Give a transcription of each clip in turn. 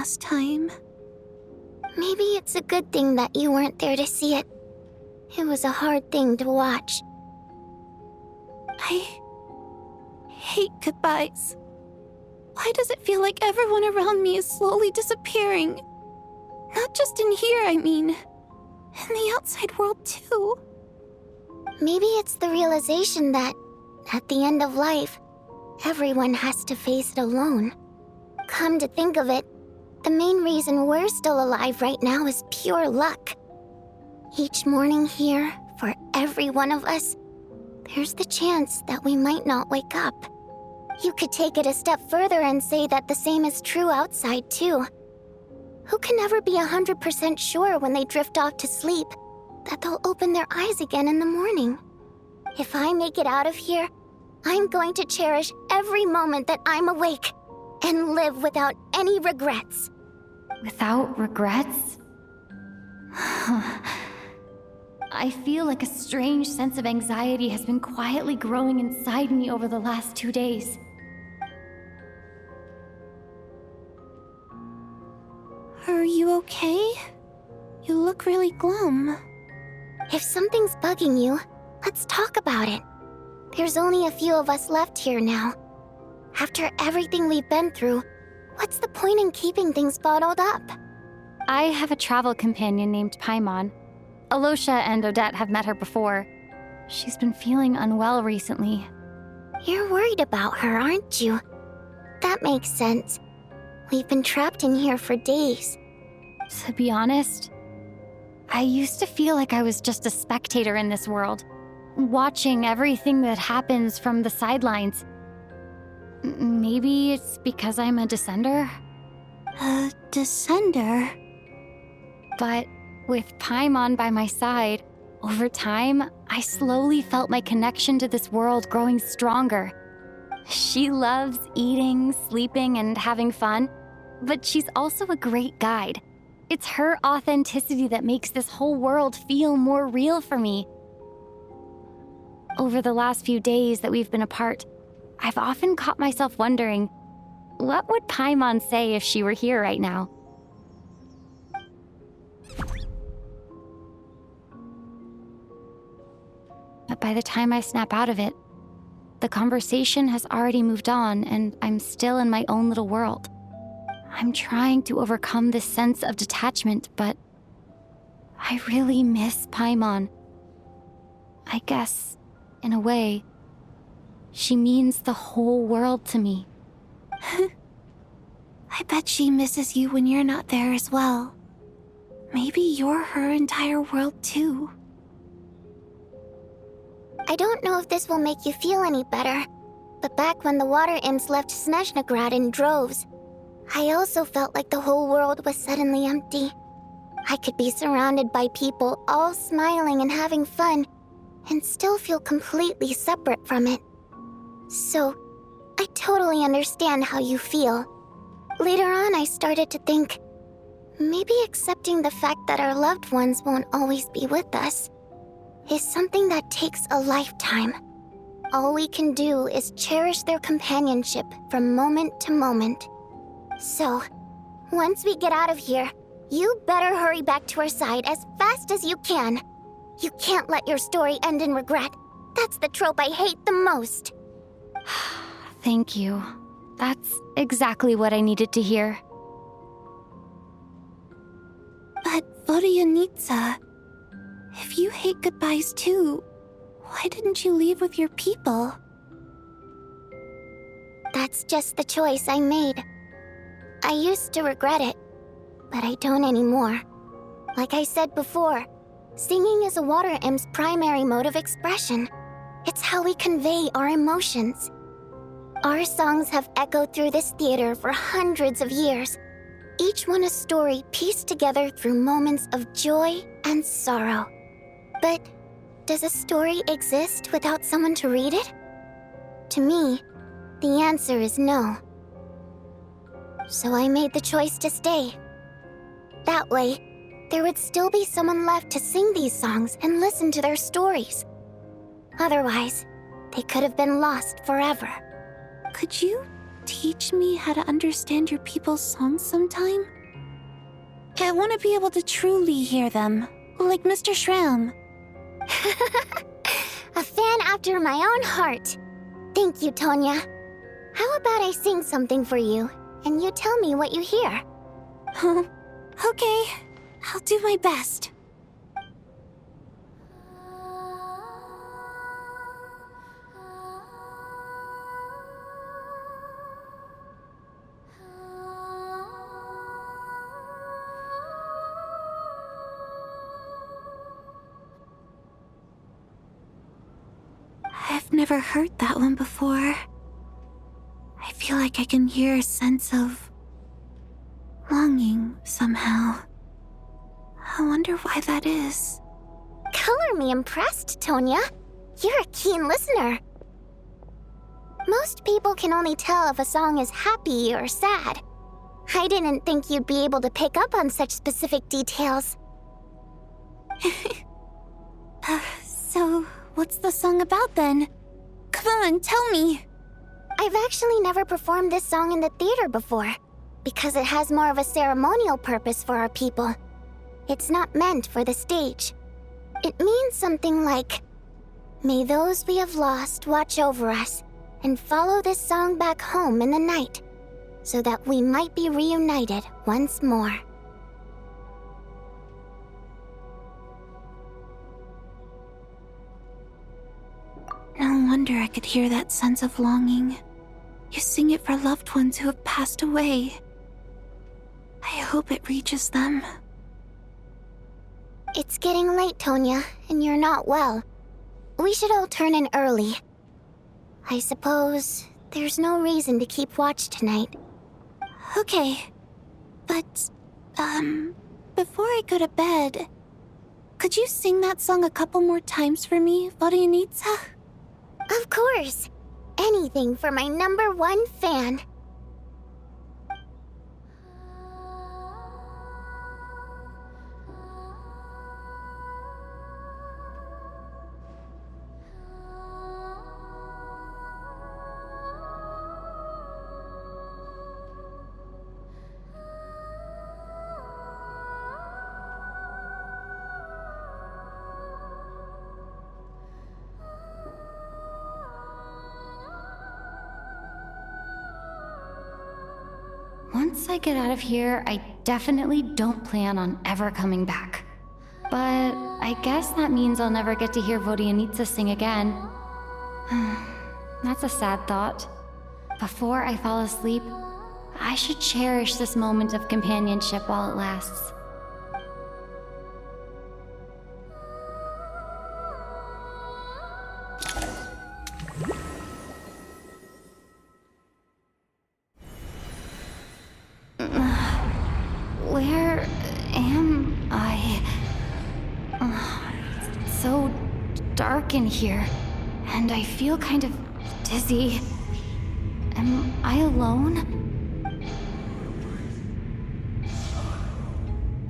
last time. Maybe it's a good thing that you weren't there to see it. It was a hard thing to watch. I hate goodbyes. Why does it feel like everyone around me is slowly disappearing? Not just in here, I mean. In the outside world, too. Maybe it's the realization that, at the end of life, everyone has to face it alone. Come to think of it, the main reason we're still alive right now is pure luck. Each morning here, for every one of us, there's the chance that we might not wake up. You could take it a step further and say that the same is true outside, too. Who can never be 100% sure when they drift off to sleep that they'll open their eyes again in the morning? If I make it out of here, I'm going to cherish every moment that I'm awake and live without any regrets. Without regrets? I feel like a strange sense of anxiety has been quietly growing inside me over the last 2 days. Are you okay? You look really glum. If something's bugging you, let's talk about it. There's only a few of us left here now. After everything we've been through, what's the point in keeping things bottled up? I have a travel companion named Paimon. Alosha and Odette have met her before. She's been feeling unwell recently. You're worried about her, aren't you? That makes sense. We've been trapped in here for days. To be honest, I used to feel like I was just a spectator in this world, watching everything that happens from the sidelines. Maybe it's because I'm a descender? A descender? But with Paimon by my side, over time, I slowly felt my connection to this world growing stronger. She loves eating, sleeping, and having fun, but she's also a great guide. It's her authenticity that makes this whole world feel more real for me. Over the last few days that we've been apart, I've often caught myself wondering, what would Paimon say if she were here right now? But by the time I snap out of it, the conversation has already moved on and I'm still in my own little world. I'm trying to overcome this sense of detachment, but I really miss Paimon. I guess, in a way, she means the whole world to me. I bet she misses you when you're not there as well. Maybe you're her entire world too. I don't know if this will make you feel any better, but back when the water imps left Snezhnaya in droves, I also felt like the whole world was suddenly empty. I could be surrounded by people all smiling and having fun, and still feel completely separate from it. So, I totally understand how you feel. Later on, I started to think, maybe accepting the fact that our loved ones won't always be with us is something that takes a lifetime. All we can do is cherish their companionship from moment to moment. So, once we get out of here, you better hurry back to our side as fast as you can. You can't let your story end in regret. That's the trope I hate the most. Thank you. That's exactly what I needed to hear. But Vodianitsa, if you hate goodbyes too, why didn't you leave with your people? That's just the choice I made. I used to regret it, but I don't anymore. Like I said before, singing is a water imp's primary mode of expression. It's how we convey our emotions. Our songs have echoed through this theater for hundreds of years, each one a story pieced together through moments of joy and sorrow. But does a story exist without someone to read it? To me, the answer is no. So I made the choice to stay. That way, there would still be someone left to sing these songs and listen to their stories. Otherwise, they could have been lost forever. Could you teach me how to understand your people's songs sometime? I want to be able to truly hear them, like Mr. Shram. A fan after my own heart. Thank you, Tonya. How about I sing something for you, and you tell me what you hear? Okay, I'll do my best. I've never heard that one before. I feel like I can hear a sense of longing somehow. I wonder why that is. Color me impressed, Tonya. You're a keen listener. Most people can only tell if a song is happy or sad. I didn't think you'd be able to pick up on such specific details. So, what's the song about then? Come on, tell me! I've actually never performed this song in the theater before, because it has more of a ceremonial purpose for our people. It's not meant for the stage. It means something like, "May those we have lost watch over us, and follow this song back home in the night, so that we might be reunited once more." No wonder I could hear that sense of longing. You sing it for loved ones who have passed away. I hope it reaches them. It's getting late, Tonya, and you're not well. We should all turn in early. I suppose there's no reason to keep watch tonight. Okay, but, before I go to bed, could you sing that song a couple more times for me, Vodyanitsa? Of course. Anything for my #1 fan. Once I get out of here, I definitely don't plan on ever coming back. But I guess that means I'll never get to hear Vodyanitsa sing again. That's a sad thought. Before I fall asleep, I should cherish this moment of companionship while it lasts. Where am I? It's so dark in here, and I feel kind of dizzy. Am I alone?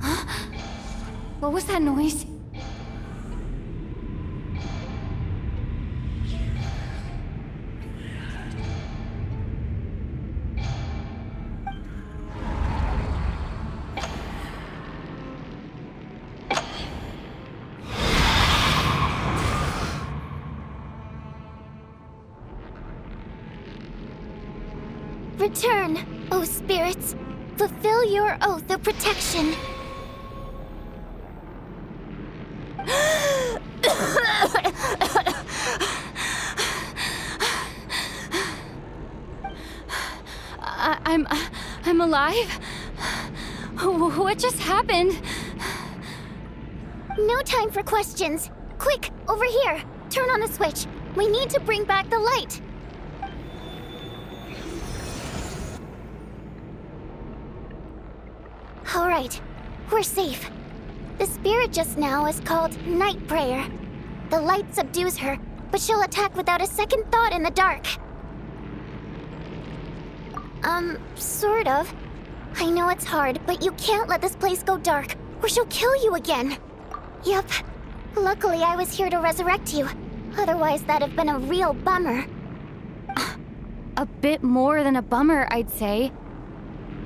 Huh? What was that noise? Return, O spirits. Fulfill your oath of protection. I'm alive? What just happened? No time for questions. Quick, over here. Turn on the switch. We need to bring back the light. All right, we're safe. The spirit just now is called Night Prayer. The light subdues her, but she'll attack without a second thought in the dark. Sort of. I know it's hard, but you can't let this place go dark, or she'll kill you again. Yep. Luckily, I was here to resurrect you. Otherwise, that'd have been a real bummer. a bit more than a bummer, I'd say.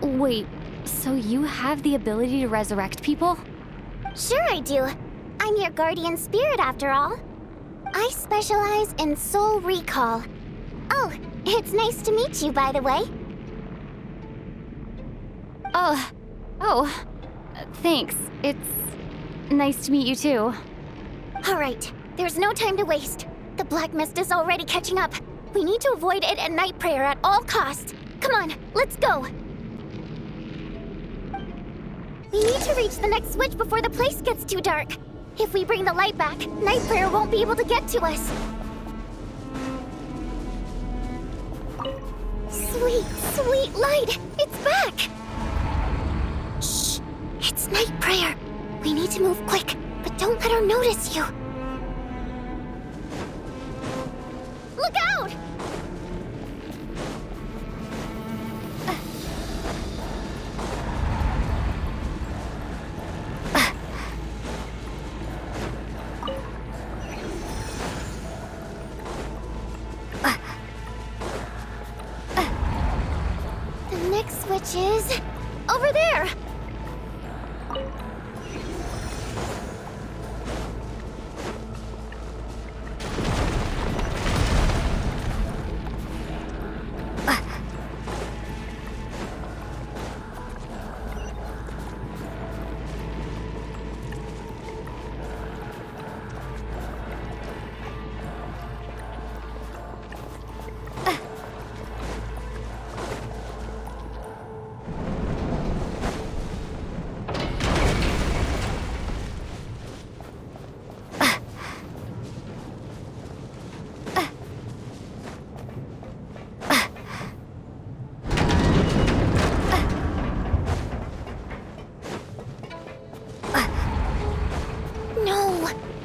Wait, so you have the ability to resurrect people? Sure I do. I'm your guardian spirit after all. I specialize in soul recall. Oh, it's nice to meet you, by the way. Thanks. It's nice to meet you too. All right, there's no time to waste. The black mist is already catching up. We need to avoid it and night prayer at all costs. Come on, let's go. We need to reach the next switch before the place gets too dark. If we bring the light back, night prayer won't be able to get to us. Sweet, sweet light! It's back! Shh! It's night prayer. We need to move quick, but don't let her notice you. Look out! The next switch is over there.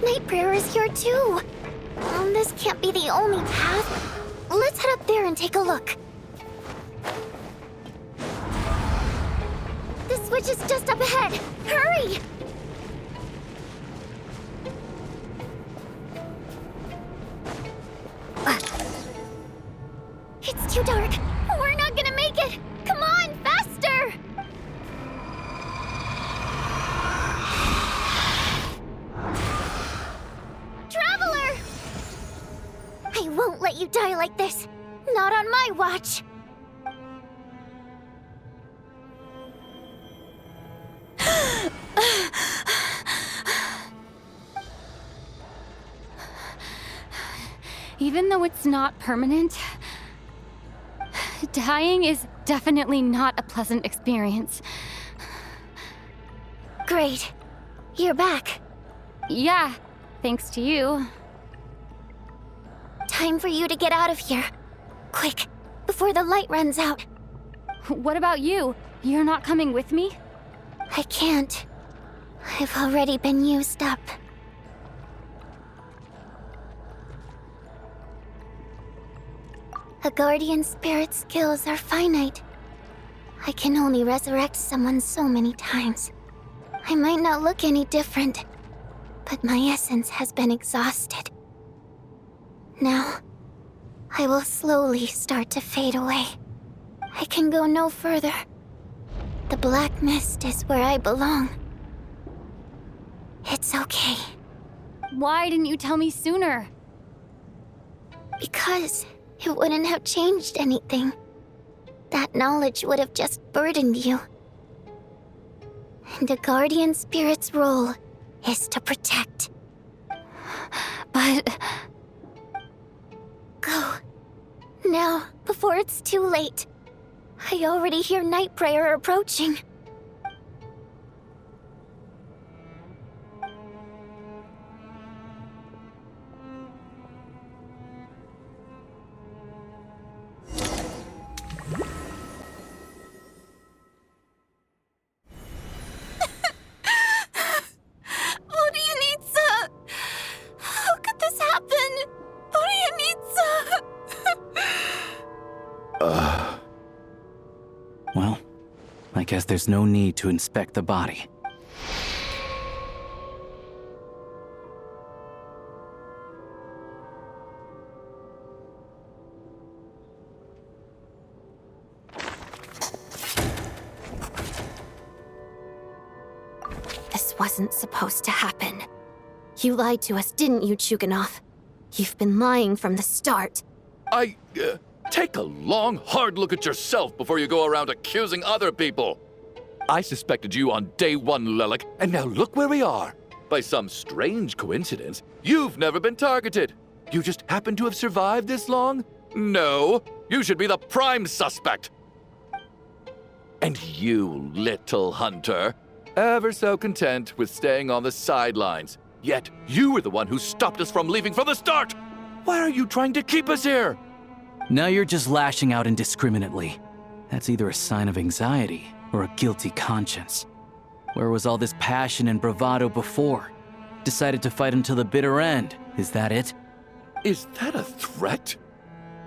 Night prayer is here too. This can't be the only path. Let's head up there and take a look. The switch is just up ahead. Hurry! It's too dark. We're not gonna make it. Come on, faster! Traveler! I won't let you die like this. Not on my watch. Even though it's not permanent, dying is definitely not a pleasant experience. Great. You're back. Yeah, thanks to you. Time for you to get out of here. Quick, before the light runs out. What about you? You're not coming with me? I can't. I've already been used up. A guardian spirit's skills are finite. I can only resurrect someone so many times. I might not look any different, but my essence has been exhausted. Now, I will slowly start to fade away. I can go no further. The black mist is where I belong. It's okay. Why didn't you tell me sooner? Because it wouldn't have changed anything. That knowledge would have just burdened you. And a guardian spirit's role is to protect. But... Go. Now, before it's too late. I already hear night prayer approaching. Well, I guess there's no need to inspect the body. This wasn't supposed to happen. You lied to us, didn't you, Chuganov? You've been lying from the start. Take a long, hard look at yourself before you go around accusing other people. I suspected you on day one, Lelik, and now look where we are. By some strange coincidence, you've never been targeted. You just happen to have survived this long? No, you should be the prime suspect. And you, little hunter, ever so content with staying on the sidelines. Yet you were the one who stopped us from leaving from the start. Why are you trying to keep us here? Now you're just lashing out indiscriminately. That's either a sign of anxiety or a guilty conscience. Where was all this passion and bravado before? Decided to fight until the bitter end. Is that it? Is that a threat?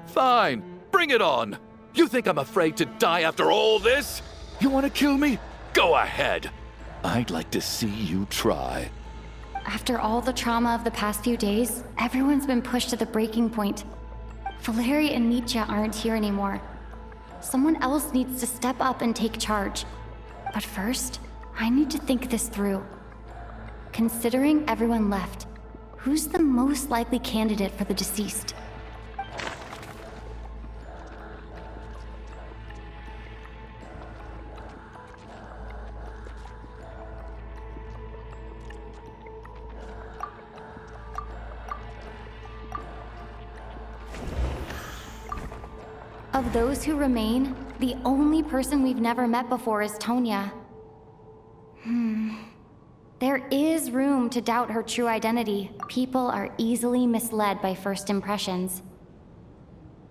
Fine, bring it on. You think I'm afraid to die after all this? You want to kill me? Go ahead. I'd like to see you try. After all the trauma of the past few days, everyone's been pushed to the breaking point. Valeri and Nietzsche aren't here anymore. Someone else needs to step up and take charge. But first, I need to think this through. Considering everyone left, who's the most likely candidate for the deceased? Of those who remain, the only person we've never met before is Tonya. There is room to doubt her true identity. People are easily misled by first impressions.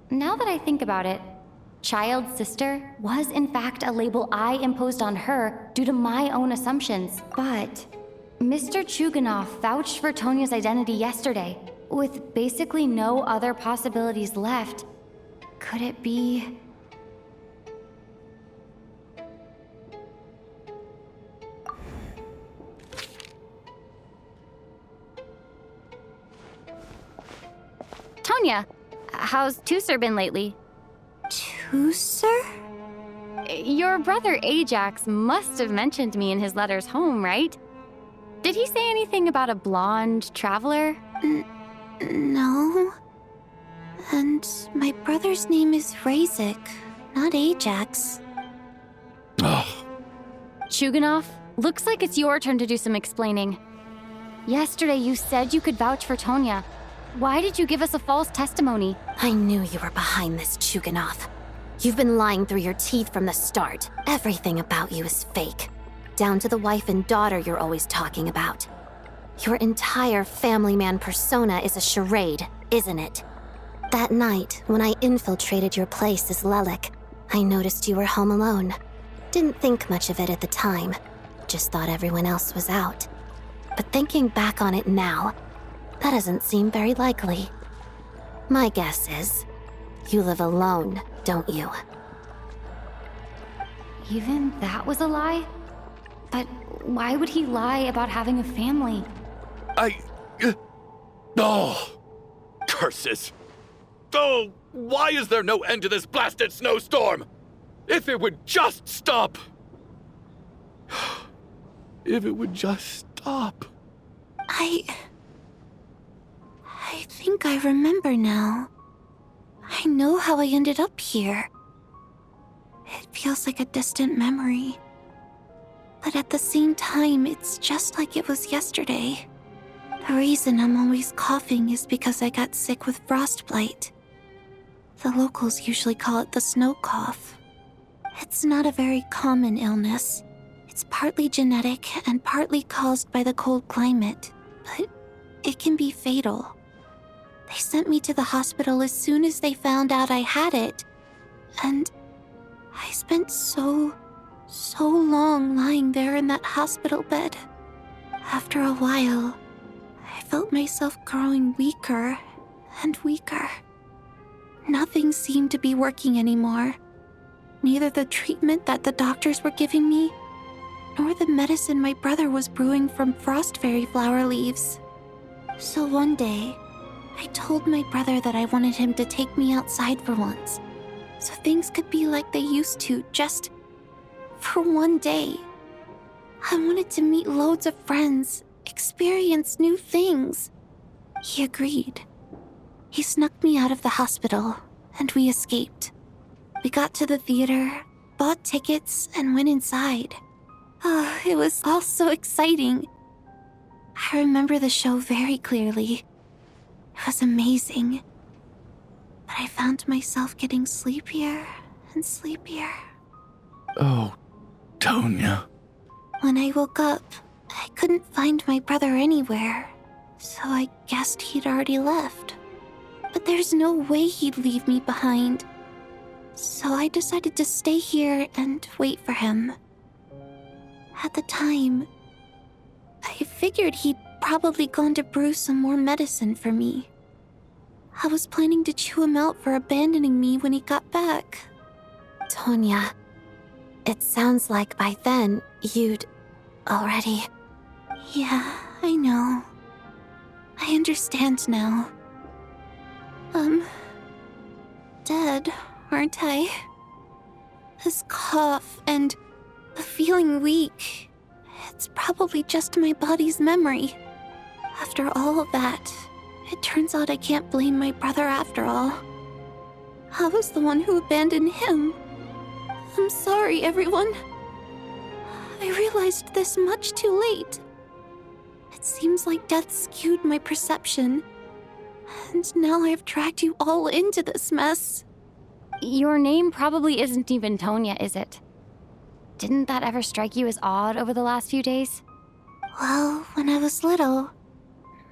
Now that I think about it, child sister was in fact a label I imposed on her due to my own assumptions. But Mr. Chuganov vouched for Tonya's identity yesterday, with basically no other possibilities left. Could it be... Tonya, how's Tusser been lately? Tusser? Your brother Ajax must have mentioned me in his letters home, right? Did he say anything about a blonde traveler? No. And my brother's name is Razik, not Ajax. Chuganov, looks like it's your turn to do some explaining. Yesterday you said you could vouch for Tonya. Why did you give us a false testimony? I knew you were behind this, Chuganov. You've been lying through your teeth from the start. Everything about you is fake. Down to the wife and daughter you're always talking about. Your entire family man persona is a charade, isn't it? That night, when I infiltrated your place as Lelik, I noticed you were home alone. Didn't think much of it at the time. Just thought everyone else was out. But thinking back on it now, that doesn't seem very likely. My guess is, you live alone, don't you? Even that was a lie? But why would he lie about having a family? Curses! Oh, why is there no end to this blasted snowstorm? If it would just stop! If it would just stop. I think I remember now. I know how I ended up here. It feels like a distant memory. But at the same time, it's just like it was yesterday. The reason I'm always coughing is because I got sick with frostbite. The locals usually call it the snow cough. It's not a very common illness. It's partly genetic and partly caused by the cold climate, but it can be fatal. They sent me to the hospital as soon as they found out I had it. And I spent so long lying there in that hospital bed. After a while, I felt myself growing weaker and weaker. Nothing seemed to be working anymore. Neither the treatment that the doctors were giving me, nor the medicine my brother was brewing from frost fairy flower leaves. So one day, I told my brother that I wanted him to take me outside for once, so things could be like they used to, just for one day. I wanted to meet loads of friends, experience new things. He agreed. He snuck me out of the hospital, and we escaped. We got to the theater, bought tickets, and went inside. Oh, it was all so exciting. I remember the show very clearly. It was amazing. But I found myself getting sleepier and sleepier. Oh, Tonya. When I woke up, I couldn't find my brother anywhere, so I guessed he'd already left. But there's no way he'd leave me behind. So I decided to stay here and wait for him. At the time, I figured he'd probably gone to brew some more medicine for me. I was planning to chew him out for abandoning me when he got back. Tonya, it sounds like by then you'd already... Yeah, I know. I understand now. Dead, aren't I? This cough and the feeling weak, it's probably just my body's memory. After all of that, it turns out I can't blame my brother after all. I was the one who abandoned him. I'm sorry, everyone. I realized this much too late. It seems like death skewed my perception. And now I've dragged you all into this mess. Your name probably isn't even Tonya, is it? Didn't that ever strike you as odd over the last few days? Well, when I was little,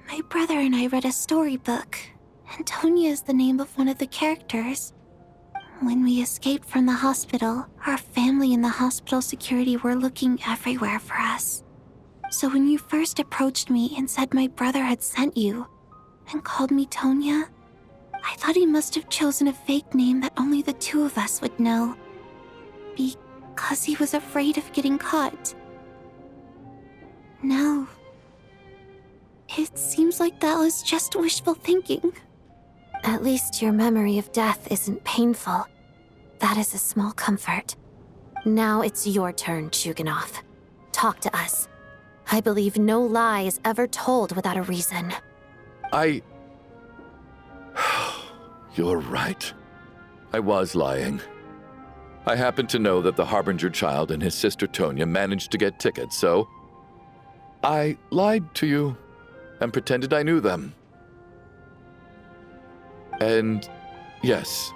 my brother and I read a storybook, and Tonya is the name of one of the characters. When we escaped from the hospital, our family and the hospital security were looking everywhere for us. So when you first approached me and said my brother had sent you, and called me Tonya, I thought he must have chosen a fake name that only the two of us would know. Because he was afraid of getting caught. Now, it seems like that was just wishful thinking. At least your memory of death isn't painful. That is a small comfort. Now it's your turn, Chuganov. Talk to us. I believe no lie is ever told without a reason. You're right. I was lying. I happened to know that the Harbinger child and his sister Tonya managed to get tickets, so I lied to you and pretended I knew them. And yes,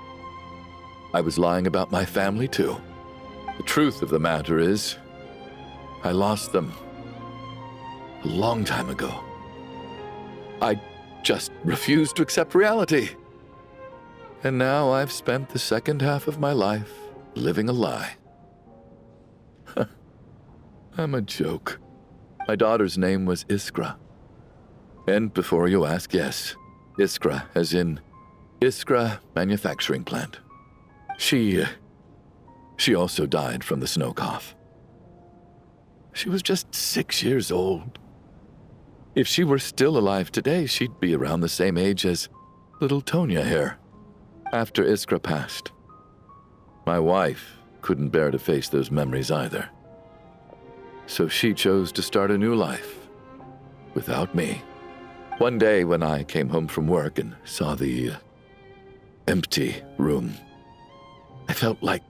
I was lying about my family too. The truth of the matter is, I lost them a long time ago. I just refused to accept reality. And now I've spent the second half of my life living a lie. I'm a joke. My daughter's name was Iskra. And before you ask, yes, Iskra, as in Iskra Manufacturing Plant. She also died from the snow cough. She was just 6 years old. If she were still alive today, she'd be around the same age as little Tonya here. After Iskra passed, my wife couldn't bear to face those memories either. So she chose to start a new life without me. One day when I came home from work and saw the empty room, I felt like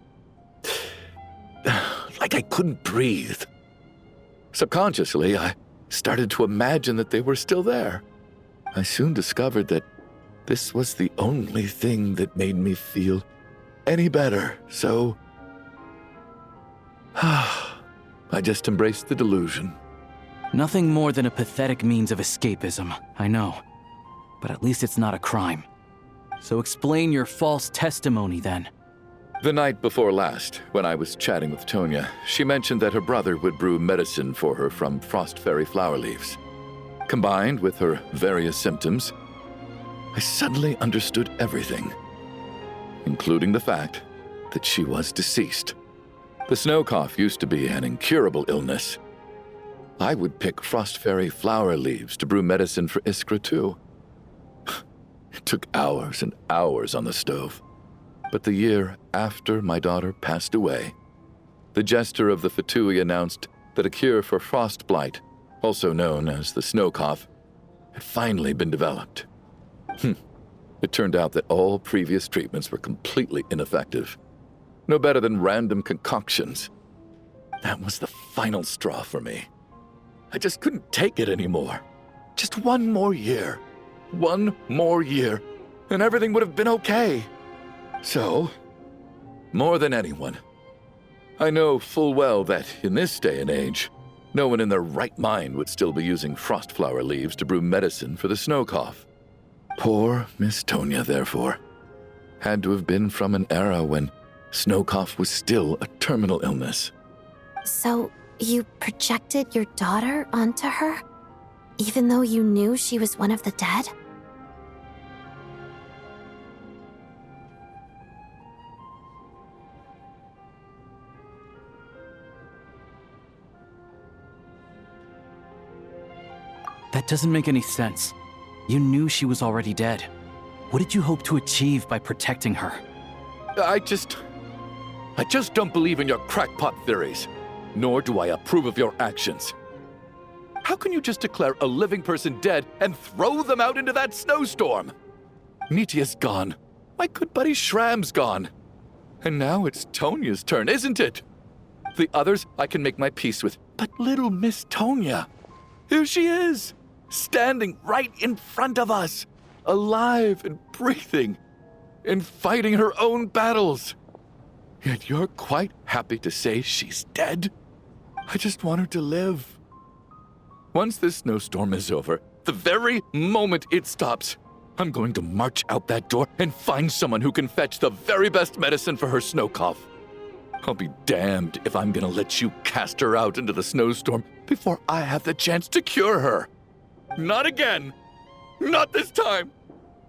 I couldn't breathe. Subconsciously, I started to imagine that they were still there. I soon discovered that this was the only thing that made me feel any better, so I just embraced the delusion. Nothing more than a pathetic means of escapism, I know. But at least it's not a crime. So explain your false testimony then. The night before last, when I was chatting with Tonya, she mentioned that her brother would brew medicine for her from frost fairy flower leaves. Combined with her various symptoms, I suddenly understood everything, including the fact that she was deceased. The snow cough used to be an incurable illness. I would pick frost fairy flower leaves to brew medicine for Iskra too. It took hours and hours on the stove. But the year after my daughter passed away, the jester of the Fatui announced that a cure for frostblight, also known as the snow cough, had finally been developed. It turned out that all previous treatments were completely ineffective. No better than random concoctions. That was the final straw for me. I just couldn't take it anymore. Just one more year. One more year, and everything would have been okay. So, more than anyone, I know full well that in this day and age, no one in their right mind would still be using frostflower leaves to brew medicine for the snow cough. Poor Miss Tonya, therefore, had to have been from an era when snow cough was still a terminal illness. So, you projected your daughter onto her? Even though you knew she was one of the dead? That doesn't make any sense. You knew she was already dead. What did you hope to achieve by protecting her? I just don't believe in your crackpot theories, nor do I approve of your actions. How can you just declare a living person dead and throw them out into that snowstorm? Nitia's gone. My good buddy Shram's gone. And now it's Tonya's turn, isn't it? The others I can make my peace with, but little Miss Tonya, here she is, standing right in front of us, alive and breathing, and fighting her own battles. Yet you're quite happy to say she's dead? I just want her to live. Once this snowstorm is over, the very moment it stops, I'm going to march out that door and find someone who can fetch the very best medicine for her snow cough. I'll be damned if I'm gonna let you cast her out into the snowstorm before I have the chance to cure her. Not again. Not this time.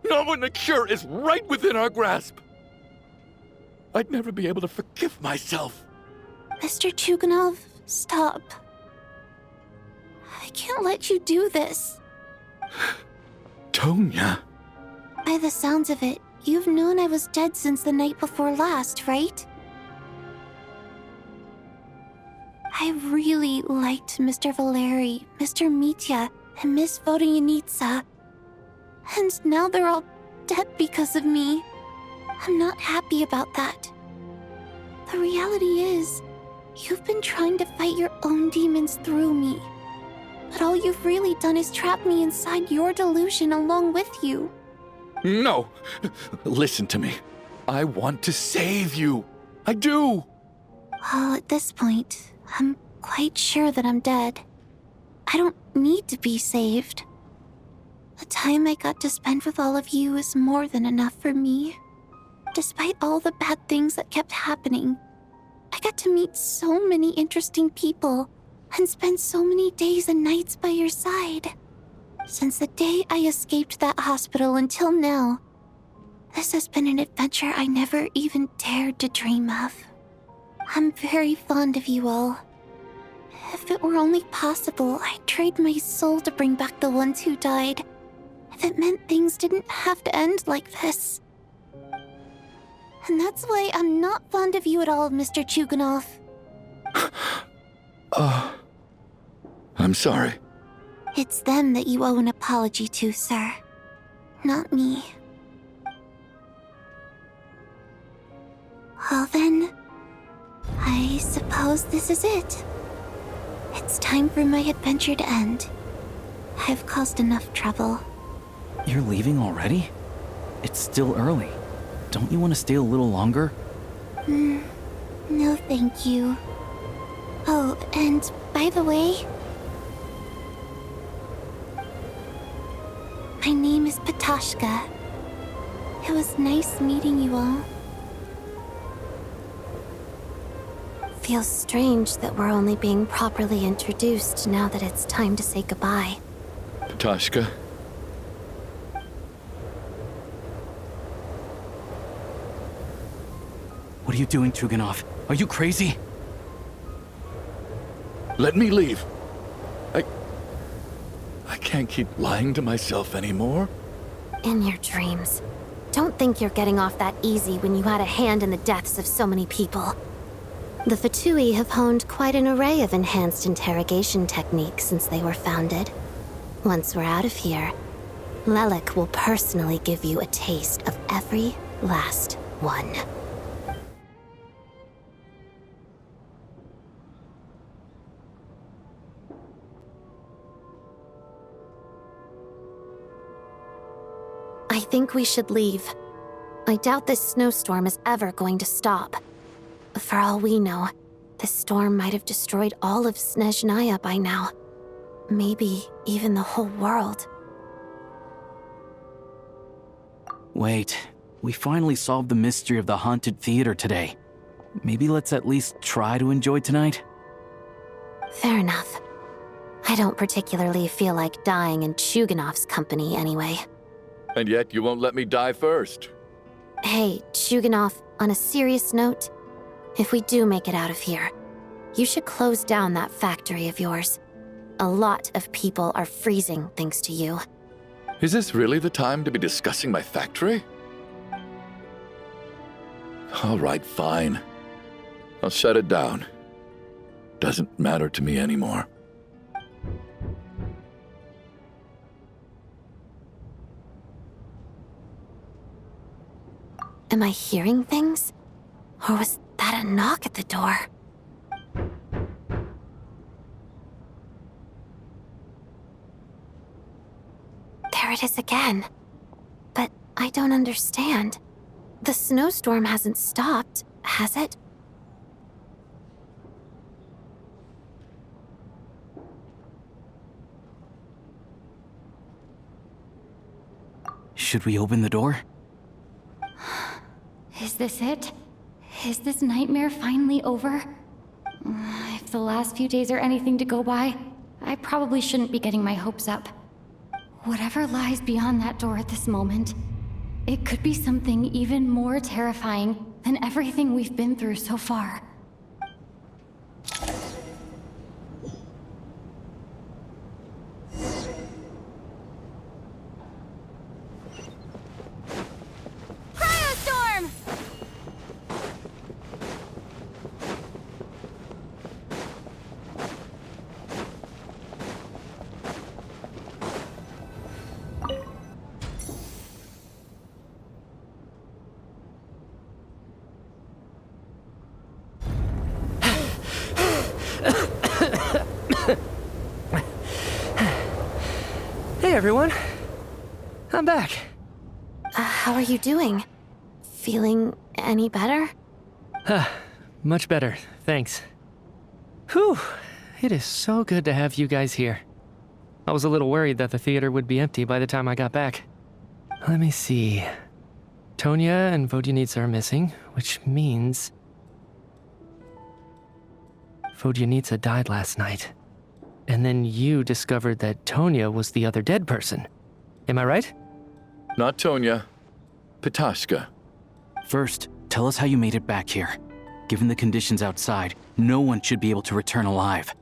Not when the cure is right within our grasp. I'd never be able to forgive myself. Mr. Chuganov, stop. I can't let you do this. Tonya. By the sounds of it, you've known I was dead since the night before last, right? I really liked Mr. Valeri, Mr. Mitya, and Miss Vodyanitsa. And now they're all dead because of me. I'm not happy about that. The reality is, you've been trying to fight your own demons through me. But all you've really done is trap me inside your delusion along with you. No! Listen to me. I want to save you. I do! Well, at this point, I'm quite sure that I'm dead. I don't need to be saved. The time I got to spend with all of you is more than enough for me. Despite all the bad things that kept happening, I got to meet so many interesting people and spend so many days and nights by your side. Since the day I escaped that hospital until now, this has been an adventure I never even dared to dream of. I'm very fond of you all. If it were only possible, I'd trade my soul to bring back the ones who died. If it meant things didn't have to end like this. And that's why I'm not fond of you at all, Mr. Chuganov. I'm sorry. It's them that you owe an apology to, sir. Not me. Well then, I suppose this is it. It's time for my adventure to end. I've caused enough trouble. You're leaving already? It's still early. Don't you want to stay a little longer? No thank you. Oh, and by the way, my name is Patashka. It was nice meeting you all. Feels strange that we're only being properly introduced now that it's time to say goodbye. Patashka. What are you doing, Chuganov? Are you crazy? Let me leave. I can't keep lying to myself anymore. In your dreams. Don't think you're getting off that easy when you had a hand in the deaths of so many people. The Fatui have honed quite an array of enhanced interrogation techniques since they were founded. Once we're out of here, Lelik will personally give you a taste of every last one. I think we should leave. I doubt this snowstorm is ever going to stop. For all we know, this storm might have destroyed all of Snezhnaya by now. Maybe even the whole world. Wait, we finally solved the mystery of the haunted theater today. Maybe let's at least try to enjoy tonight? Fair enough. I don't particularly feel like dying in Chuganov's company anyway. And yet you won't let me die first. Hey, Chuganov, on a serious note, if we do make it out of here, you should close down that factory of yours. A lot of people are freezing thanks to you. Is this really the time to be discussing my factory? All right, fine. I'll shut it down. Doesn't matter to me anymore. Am I hearing things? Or was that a knock at the door? There it is again. But I don't understand. The snowstorm hasn't stopped, has it? Should we open the door? Is this it? Is this nightmare finally over? If the last few days are anything to go by, I probably shouldn't be getting my hopes up. Whatever lies beyond that door at this moment, it could be something even more terrifying than everything we've been through so far. Cryostorm! Hey everyone, I'm back. How are you doing? Feeling any better? Much better, thanks. Whew, it is so good to have you guys here. I was a little worried that the theater would be empty by the time I got back. Let me see. Tonya and Vodyanitsa are missing, which means Vodyanitsa died last night. And then you discovered that Tonya was the other dead person. Am I right? Not Tonya. Pitashka. First, tell us how you made it back here. Given the conditions outside, no one should be able to return alive.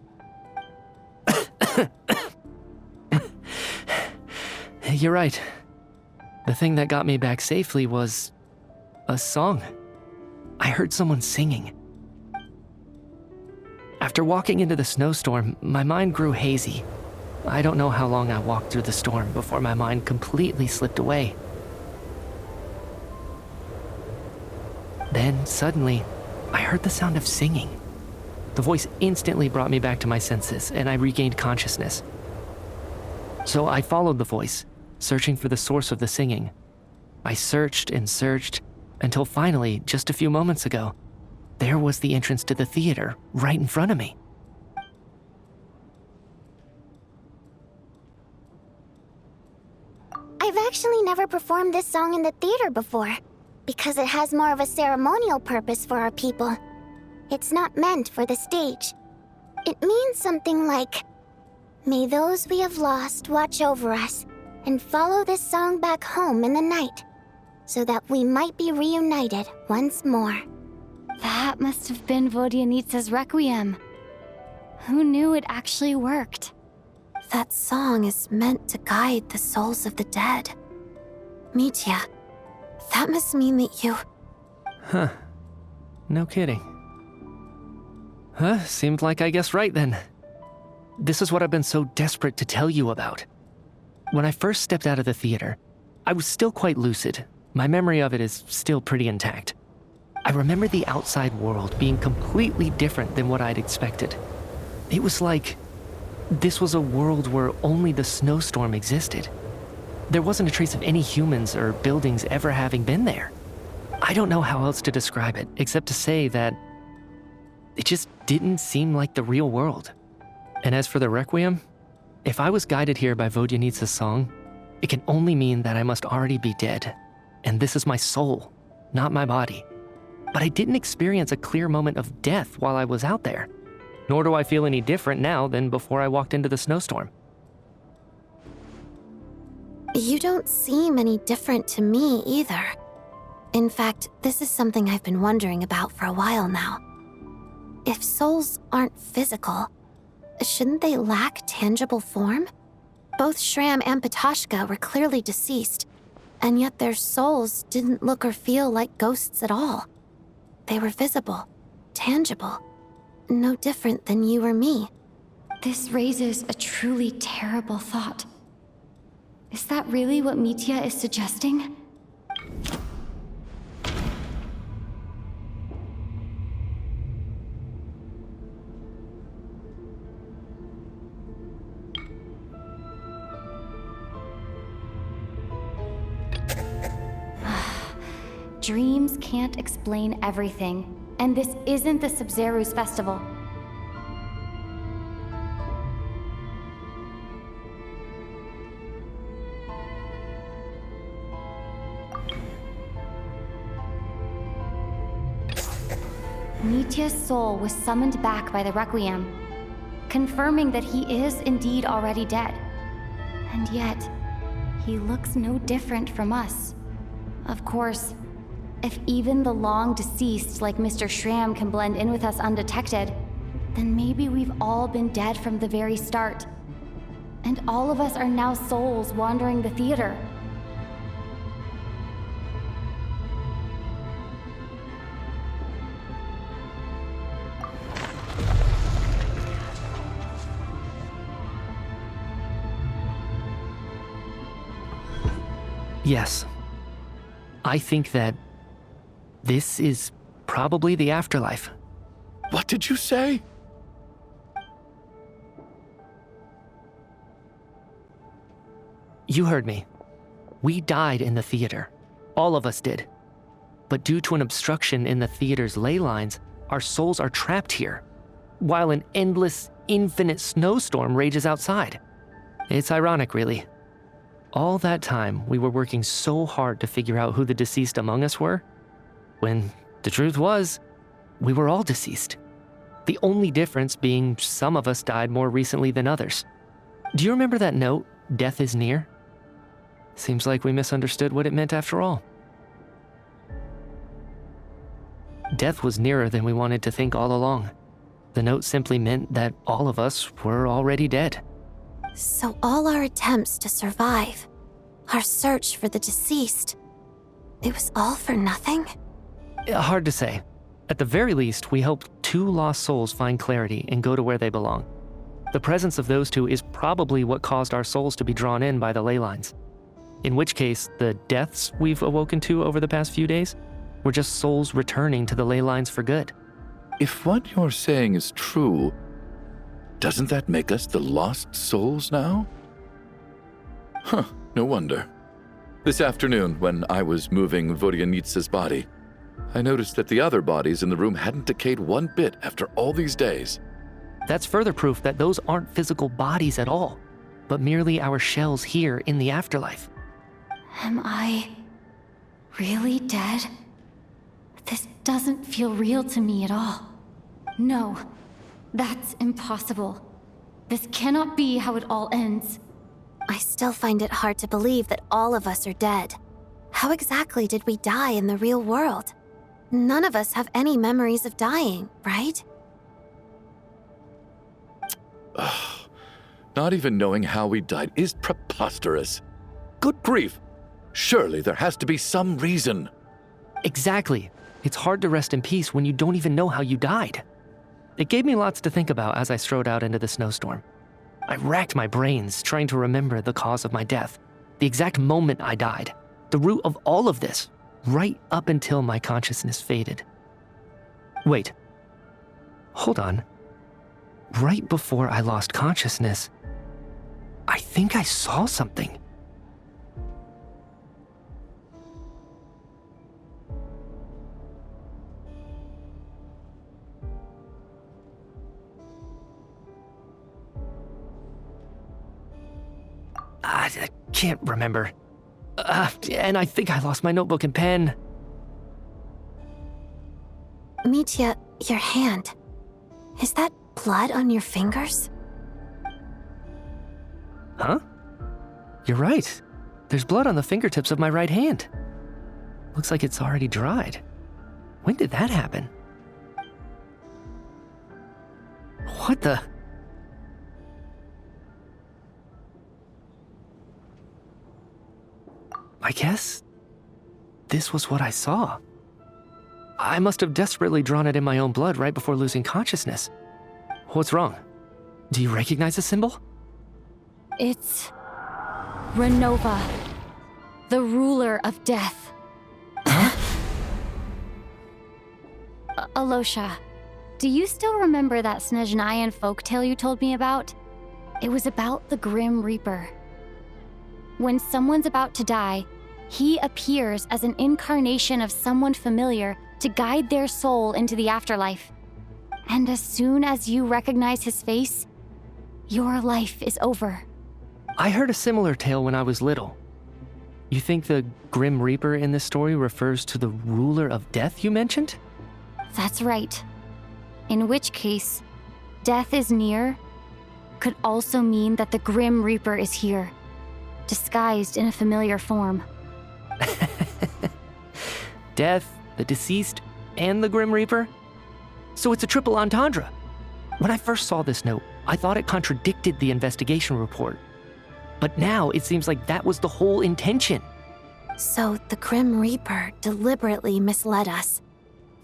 You're right. The thing that got me back safely was a song. I heard someone singing. After walking into the snowstorm, my mind grew hazy. I don't know how long I walked through the storm before my mind completely slipped away. Then, suddenly, I heard the sound of singing. The voice instantly brought me back to my senses, and I regained consciousness. So I followed the voice, searching for the source of the singing. I searched and searched, until finally, just a few moments ago, there was the entrance to the theater, right in front of me. I've actually never performed this song in the theater before, because it has more of a ceremonial purpose for our people. It's not meant for the stage. It means something like, "May those we have lost watch over us, and follow this song back home in the night, so that we might be reunited once more." That must have been Vodyanitsa's requiem. Who knew it actually worked? That song is meant to guide the souls of the dead. Mitya, that must mean that you... Huh. No kidding. Seemed like I guessed right then. This is what I've been so desperate to tell you about. When I first stepped out of the theater, I was still quite lucid. My memory of it is still pretty intact. I remember the outside world being completely different than what I'd expected. It was like this was a world where only the snowstorm existed. There wasn't a trace of any humans or buildings ever having been there. I don't know how else to describe it, except to say that it just didn't seem like the real world. And as for the Requiem, if I was guided here by Vodyanitsa's song, it can only mean that I must already be dead. And this is my soul, not my body. But I didn't experience a clear moment of death while I was out there. Nor do I feel any different now than before I walked into the snowstorm. You don't seem any different to me either. In fact, this is something I've been wondering about for a while now. If souls aren't physical, shouldn't they lack tangible form? Both Shram and Patashka were clearly deceased, and yet their souls didn't look or feel like ghosts at all. They were visible, tangible, no different than you or me. This raises a truly terrible thought. Is that really what Mitya is suggesting? Dreams can't explain everything, and this isn't the Sub-Zero's festival. Mitya's soul was summoned back by the Requiem, confirming that he is indeed already dead. And yet, he looks no different from us. Of course, if even the long-deceased like Mr. Shram can blend in with us undetected, then maybe we've all been dead from the very start. And all of us are now souls wandering the theater. Yes. I think that this is probably the afterlife. What did you say? You heard me. We died in the theater. All of us did. But due to an obstruction in the theater's ley lines, our souls are trapped here, while an endless, infinite snowstorm rages outside. It's ironic, really. All that time, we were working so hard to figure out who the deceased among us were, when the truth was, we were all deceased. The only difference being some of us died more recently than others. Do you remember that note, "Death is near"? Seems like we misunderstood what it meant after all. Death was nearer than we wanted to think all along. The note simply meant that all of us were already dead. So all our attempts to survive, our search for the deceased, it was all for nothing? Hard to say. At the very least, we helped 2 lost souls find clarity and go to where they belong. The presence of those 2 is probably what caused our souls to be drawn in by the ley lines. In which case, the deaths we've awoken to over the past few days were just souls returning to the ley lines for good. If what you're saying is true, doesn't that make us the lost souls now? Huh, no wonder. This afternoon, when I was moving Vodyanitsa's body, I noticed that the other bodies in the room hadn't decayed one bit after all these days. That's further proof that those aren't physical bodies at all, but merely our shells here in the afterlife. Am I really dead? This doesn't feel real to me at all. No, that's impossible. This cannot be how it all ends. I still find it hard to believe that all of us are dead. How exactly did we die in the real world? None of us have any memories of dying, right? Not even knowing how we died is preposterous. Good grief! Surely there has to be some reason. Exactly. It's hard to rest in peace when you don't even know how you died. It gave me lots to think about as I strode out into the snowstorm. I racked my brains trying to remember the cause of my death, the exact moment I died, the root of all of this, right up until my consciousness faded. Wait. Hold on. Right before I lost consciousness, I think I saw something. I can't remember. And I think I lost my notebook and pen. Mitya, your hand. Is that blood on your fingers? Huh? You're right. There's blood on the fingertips of my right hand. Looks like it's already dried. When did that happen? What the? I guess this was what I saw. I must have desperately drawn it in my own blood right before losing consciousness. What's wrong? Do you recognize the symbol? It's Ronova, the ruler of death. Alosha, do you still remember that Snezhnayan folktale you told me about? It was about the Grim Reaper. When someone's about to die, he appears as an incarnation of someone familiar to guide their soul into the afterlife. And as soon as you recognize his face, your life is over. I heard a similar tale when I was little. You think the Grim Reaper in this story refers to the ruler of death you mentioned? That's right. In which case, death is near could also mean that the Grim Reaper is here, disguised in a familiar form. Death, the deceased, and the Grim Reaper? So it's a triple entendre. When I first saw this note, I thought it contradicted the investigation report. But now it seems like that was the whole intention. So the Grim Reaper deliberately misled us.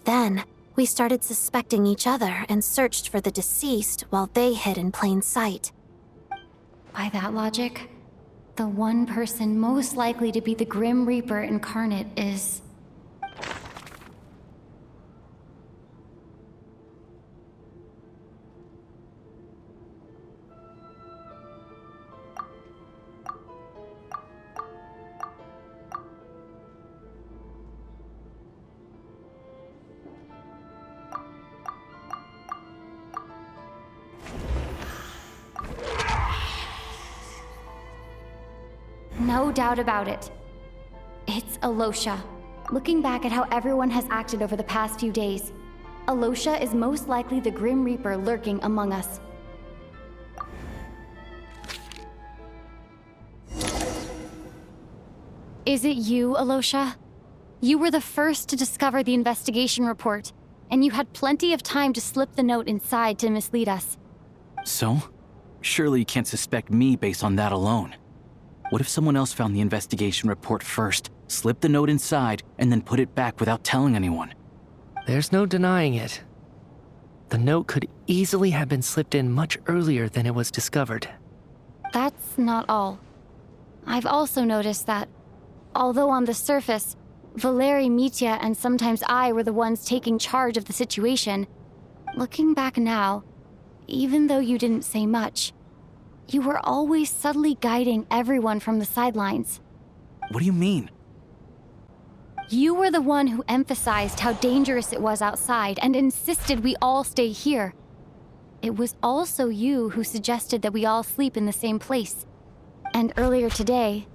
Then we started suspecting each other and searched for the deceased while they hid in plain sight. By that logic, the one person most likely to be the Grim Reaper incarnate is... No doubt about it. It's Alosha. Looking back at how everyone has acted over the past few days, Alosha is most likely the Grim Reaper lurking among us. Is it you, Alosha? You were the first to discover the investigation report, and you had plenty of time to slip the note inside to mislead us. So? Surely you can't suspect me based on that alone. What if someone else found the investigation report first, slipped the note inside, and then put it back without telling anyone? There's no denying it. The note could easily have been slipped in much earlier than it was discovered. That's not all. I've also noticed that, although on the surface, Valeri, Mitya, and sometimes I were the ones taking charge of the situation, looking back now, even though you didn't say much, you were always subtly guiding everyone from the sidelines. What do you mean? You were the one who emphasized how dangerous it was outside and insisted we all stay here. It was also you who suggested that we all sleep in the same place. And earlier today,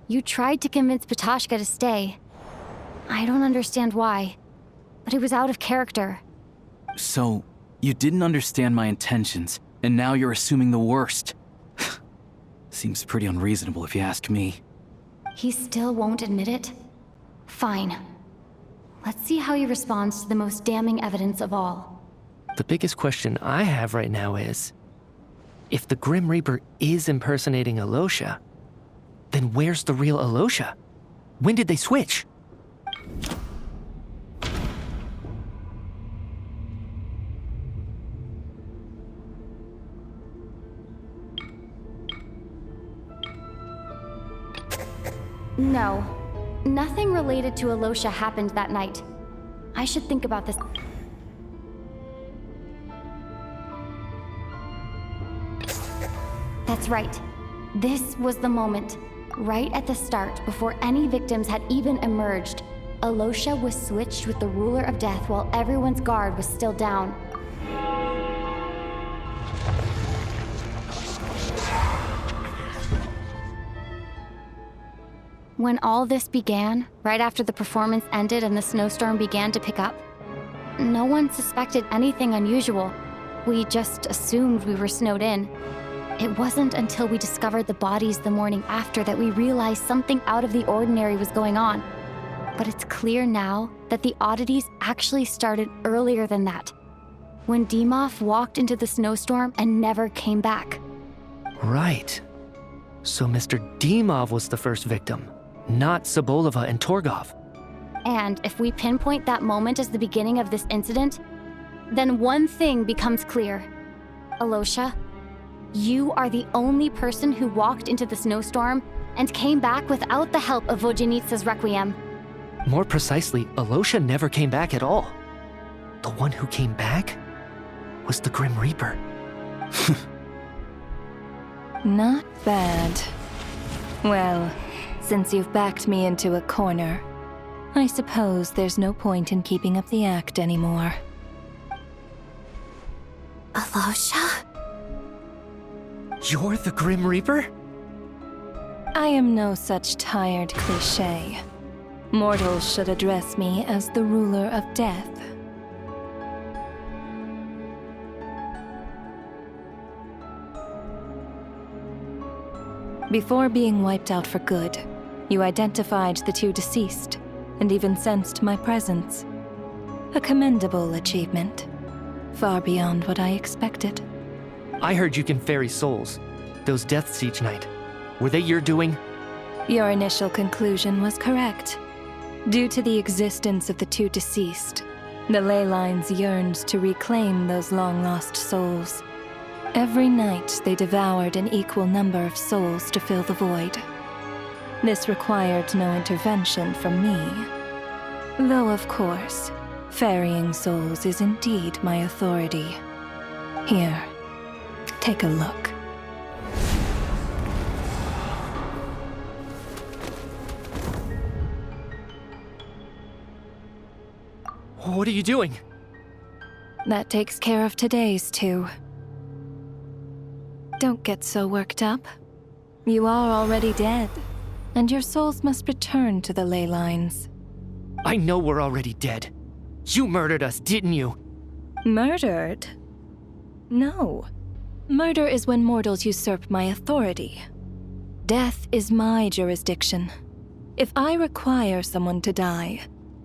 you tried to convince Ptashka to stay. I don't understand why, but it was out of character. So, you didn't understand my intentions, and now you're assuming the worst. Seems pretty unreasonable if you ask me. He still won't admit it? Fine. Let's see how he responds to the most damning evidence of all. The biggest question I have right now is, if the Grim Reaper is impersonating Alosha, then where's the real Alosha? When did they switch? No. Nothing related to Alosha happened that night. I should think about this. That's right. This was the moment. Right at the start, before any victims had even emerged, Alosha was switched with the Ruler of Death while everyone's guard was still down. When all this began, right after the performance ended and the snowstorm began to pick up, no one suspected anything unusual. We just assumed we were snowed in. It wasn't until we discovered the bodies the morning after that we realized something out of the ordinary was going on. But it's clear now that the oddities actually started earlier than that, when Dimov walked into the snowstorm and never came back. Right. So Mr. Dimov was the first victim, not Sobolova and Torgov. And if we pinpoint that moment as the beginning of this incident, then one thing becomes clear. Alosha, you are the only person who walked into the snowstorm and came back without the help of Vojanitsa's Requiem. More precisely, Alosha never came back at all. The one who came back was the Grim Reaper. Not bad. Well, since you've backed me into a corner, I suppose there's no point in keeping up the act anymore. Alosha? You're the Grim Reaper? I am no such tired cliché. Mortals should address me as the Ruler of Death. Before being wiped out for good, you identified the two deceased, and even sensed my presence. A commendable achievement, far beyond what I expected. I heard you can ferry souls. Those deaths each night. Were they your doing? Your initial conclusion was correct. Due to the existence of the two deceased, the ley lines yearned to reclaim those long-lost souls. Every night they devoured an equal number of souls to fill the void. This required no intervention from me. Though, of course, ferrying souls is indeed my authority. Here, take a look. What are you doing? That takes care of today's too. Don't get so worked up. You are already dead, and your souls must return to the ley lines. I know we're already dead. You murdered us, didn't you? Murdered? No. Murder is when mortals usurp my authority. Death is my jurisdiction. If I require someone to die,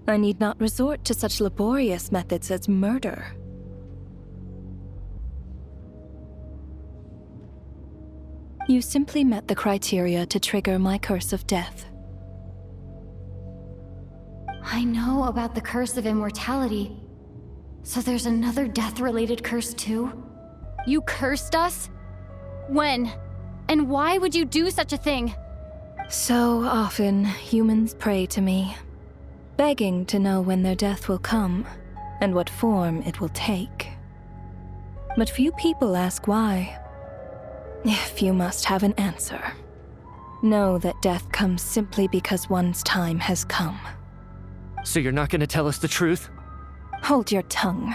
I need not resort to such laborious methods as murder. You simply met the criteria to trigger my curse of death. I know about the curse of immortality. So there's another death-related curse too? You cursed us? When? And why would you do such a thing? So often, humans pray to me, begging to know when their death will come, and what form it will take. But few people ask why. If you must have an answer, know that death comes simply because one's time has come. So you're not gonna tell us the truth? Hold your tongue.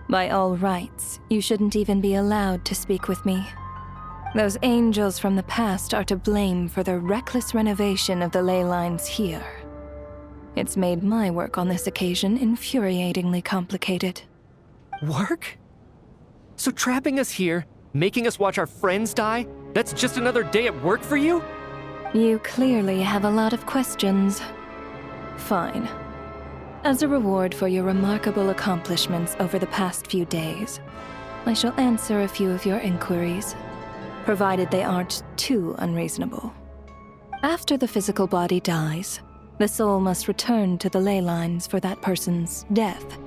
By all rights, you shouldn't even be allowed to speak with me. Those angels from the past are to blame for the reckless renovation of the ley lines here. It's made my work on this occasion infuriatingly complicated. Work? So trapping us here, making us watch our friends die, that's just another day at work for you? You clearly have a lot of questions. Fine. As a reward for your remarkable accomplishments over the past few days, I shall answer a few of your inquiries, provided they aren't too unreasonable. After the physical body dies, the soul must return to the ley lines for that person's death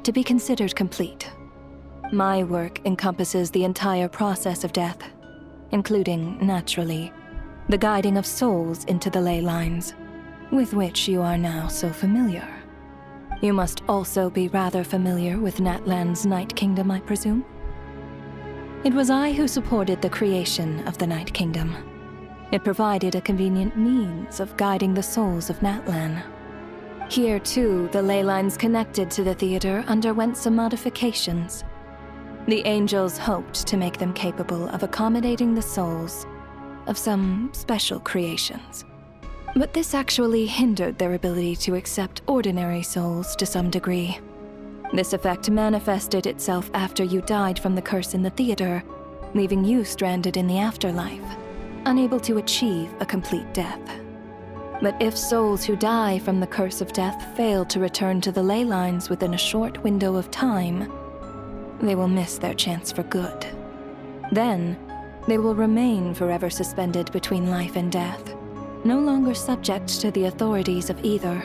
to be considered complete. My work encompasses the entire process of death, including, naturally, the guiding of souls into the ley lines, with which you are now so familiar. You must also be rather familiar with Natlan's Night Kingdom, I presume? It was I who supported the creation of the Night Kingdom. It provided a convenient means of guiding the souls of Natlan. Here, too, the ley lines connected to the theater underwent some modifications. The angels hoped to make them capable of accommodating the souls of some special creations. But this actually hindered their ability to accept ordinary souls to some degree. This effect manifested itself after you died from the curse in the theater, leaving you stranded in the afterlife, unable to achieve a complete death. But if souls who die from the curse of death fail to return to the ley lines within a short window of time, they will miss their chance for good. Then, they will remain forever suspended between life and death, no longer subject to the authorities of either.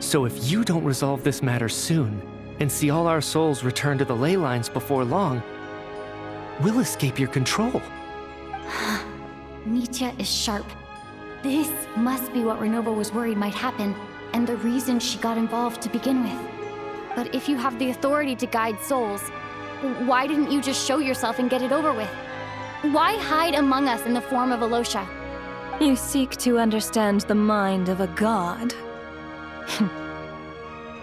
So if you don't resolve this matter soon, and see all our souls return to the ley lines before long, we'll escape your control. Nitya is sharp. This must be what Ronova was worried might happen, and the reason she got involved to begin with. But if you have the authority to guide souls, why didn't you just show yourself and get it over with? Why hide among us in the form of Alosha? You seek to understand the mind of a god.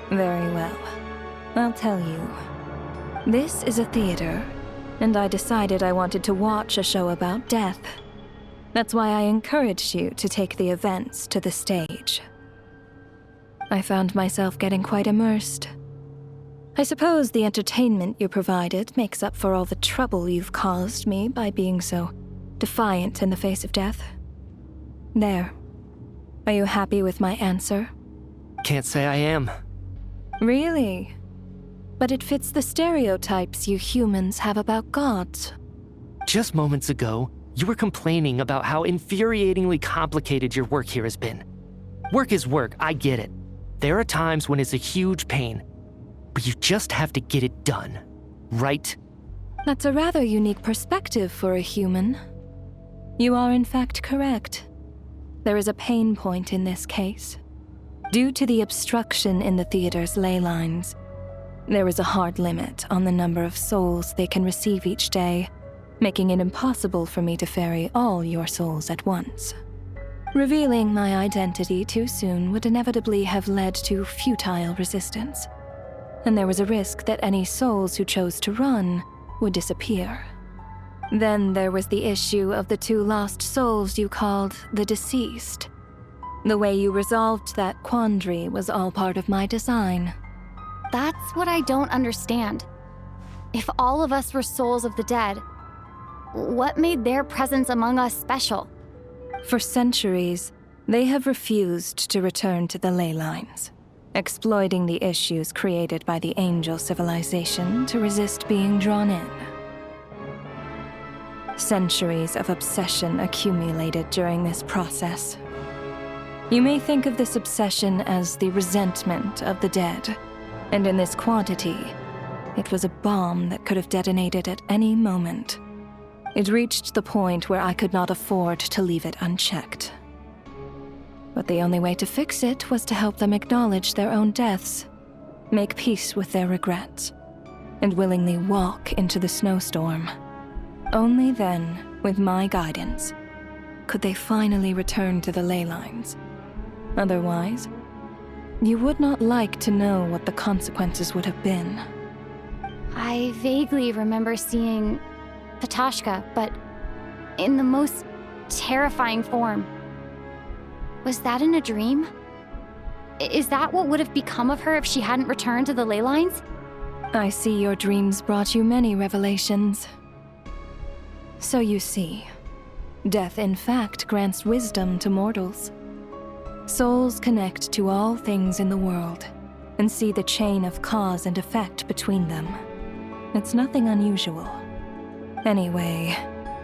Very well. I'll tell you. This is a theater, and I decided I wanted to watch a show about death. That's why I encouraged you to take the events to the stage. I found myself getting quite immersed. I suppose the entertainment you provided makes up for all the trouble you've caused me by being so defiant in the face of death. There. Are you happy with my answer? Can't say I am. Really? But it fits the stereotypes you humans have about gods. Just moments ago, you were complaining about how infuriatingly complicated your work here has been. Work is work, I get it. There are times when it's a huge pain, but you just have to get it done, right? That's a rather unique perspective for a human. You are in fact correct. There is a pain point in this case. Due to the obstruction in the theater's ley lines, there is a hard limit on the number of souls they can receive each day, making it impossible for me to ferry all your souls at once. Revealing my identity too soon would inevitably have led to futile resistance, and there was a risk that any souls who chose to run would disappear. Then there was the issue of the 2 lost souls you called the deceased. The way you resolved that quandary was all part of my design. That's what I don't understand. If all of us were souls of the dead, what made their presence among us special? For centuries, they have refused to return to the ley lines, exploiting the issues created by the angel civilization to resist being drawn in. Centuries of obsession accumulated during this process. You may think of this obsession as the resentment of the dead, and in this quantity, it was a bomb that could have detonated at any moment. It reached the point where I could not afford to leave it unchecked. But the only way to fix it was to help them acknowledge their own deaths, make peace with their regrets, and willingly walk into the snowstorm. Only then, with my guidance, could they finally return to the ley lines. Otherwise, you would not like to know what the consequences would have been. I vaguely remember seeing Patashka, but in the most terrifying form. Was that in a dream? Is that what would have become of her if she hadn't returned to the ley lines? I see your dreams brought you many revelations. So you see, death in fact grants wisdom to mortals. Souls connect to all things in the world and see the chain of cause and effect between them. It's nothing unusual. Anyway,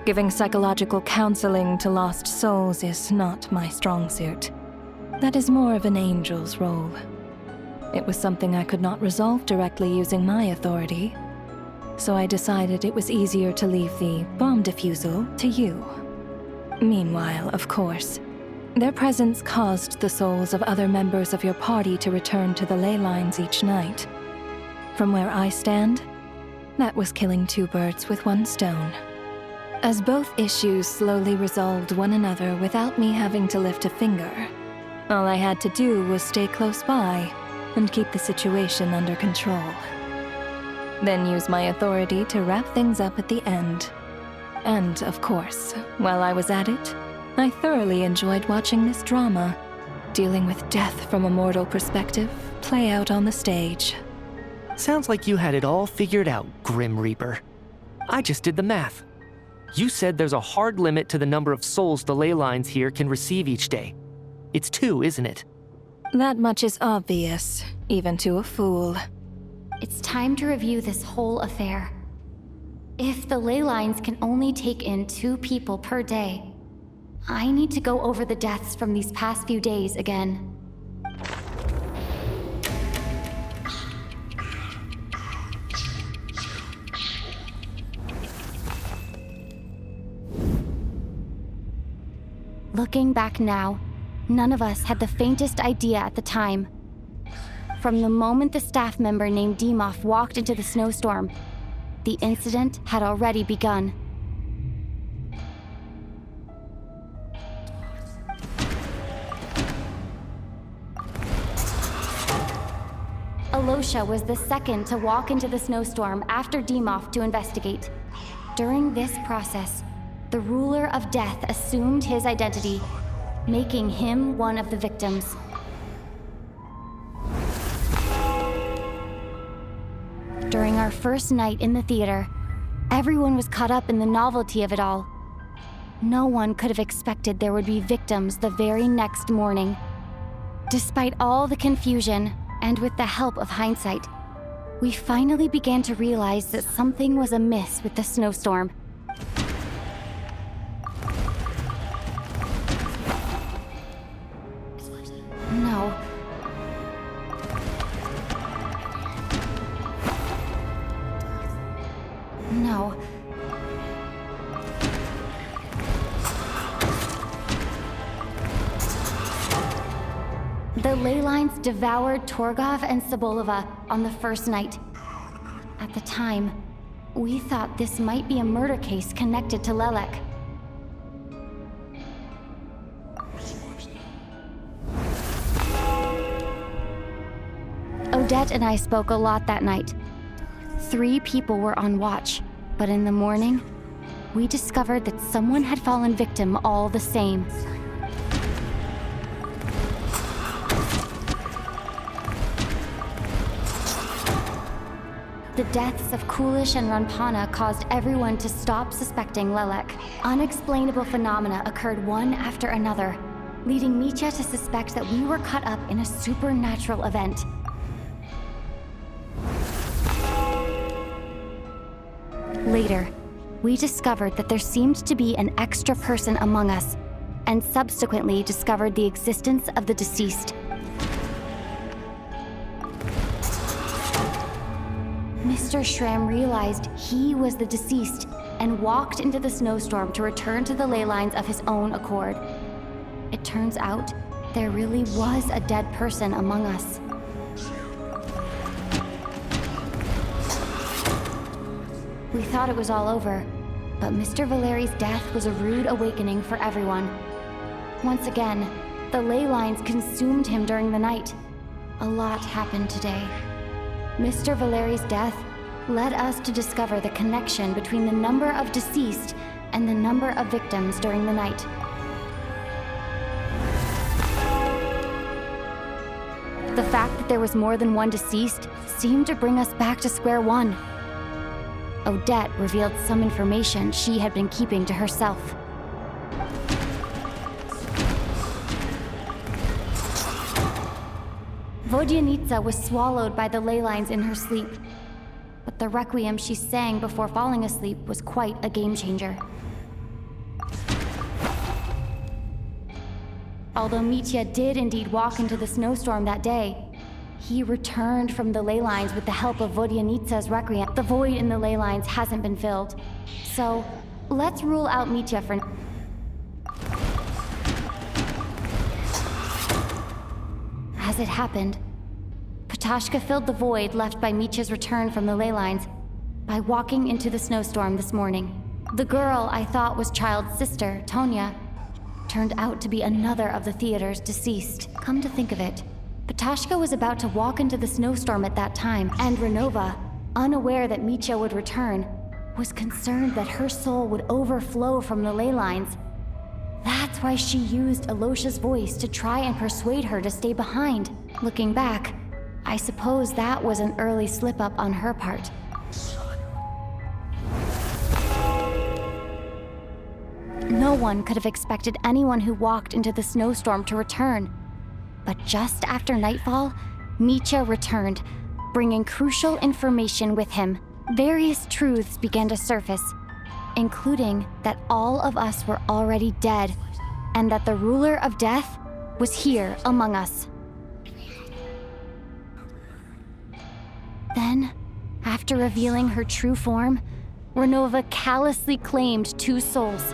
giving psychological counseling to lost souls is not my strong suit. That is more of an angel's role. It was something I could not resolve directly using my authority, so I decided it was easier to leave the bomb defusal to you. Meanwhile, of course, their presence caused the souls of other members of your party to return to the ley lines each night. From where I stand, that was killing two birds with one stone. As both issues slowly resolved one another without me having to lift a finger, all I had to do was stay close by and keep the situation under control. Then use my authority to wrap things up at the end. And, of course, while I was at it, I thoroughly enjoyed watching this drama, dealing with death from a mortal perspective, play out on the stage. Sounds like you had it all figured out, Grim Reaper. I just did the math. You said there's a hard limit to the number of souls the ley lines here can receive each day. It's 2, isn't it? That much is obvious, even to a fool. It's time to review this whole affair. If the ley lines can only take in 2 people per day, I need to go over the deaths from these past few days again. Looking back now, none of us had the faintest idea at the time. From the moment the staff member named Demoff walked into the snowstorm, the incident had already begun. Alosha was the second to walk into the snowstorm after Demoff to investigate. During this process, the ruler of death assumed his identity, making him one of the victims. During our first night in the theater, everyone was caught up in the novelty of it all. No one could have expected there would be victims the very next morning. Despite all the confusion, and with the help of hindsight, we finally began to realize that something was amiss with the snowstorm. No. No. The ley lines devoured Torgov and Sobolova on the first night. At the time, we thought this might be a murder case connected to Lelek. Odette and I spoke a lot that night. 3 people were on watch, but in the morning, we discovered that someone had fallen victim all the same. The deaths of Kulish and Ranpana caused everyone to stop suspecting Lelek. Unexplainable phenomena occurred one after another, leading Mitya to suspect that we were caught up in a supernatural event. Later, we discovered that there seemed to be an extra person among us, and subsequently discovered the existence of the deceased. Mr. Shram realized he was the deceased and walked into the snowstorm to return to the ley lines of his own accord. It turns out there really was a dead person among us. We thought it was all over, but Mr. Valeri's death was a rude awakening for everyone. Once again, the ley lines consumed him during the night. A lot happened today. Mr. Valeri's death led us to discover the connection between the number of deceased and the number of victims during the night. The fact that there was more than one deceased seemed to bring us back to square one. Odette revealed some information she had been keeping to herself. Vodyanitsa was swallowed by the ley lines in her sleep, but the requiem she sang before falling asleep was quite a game changer. Although Mitya did indeed walk into the snowstorm that day, he returned from the ley lines with the help of Vodyanitsa's requiem. The void in the ley lines hasn't been filled, so let's rule out Mitya for now. As it happened, Ptashka filled the void left by Mitya's return from the ley lines by walking into the snowstorm this morning. The girl I thought was Child's sister, Tonya, turned out to be another of the theater's deceased. Come to think of it, Ptashka was about to walk into the snowstorm at that time, and Ronova, unaware that Mitya would return, was concerned that her soul would overflow from the ley lines. That's why she used Alosha's voice to try and persuade her to stay behind. Looking back, I suppose that was an early slip-up on her part. No one could have expected anyone who walked into the snowstorm to return. But just after nightfall, Mitya returned, bringing crucial information with him. Various truths began to surface, including that all of us were already dead, and that the ruler of death was here among us. Then, after revealing her true form, Ronova callously claimed 2 souls.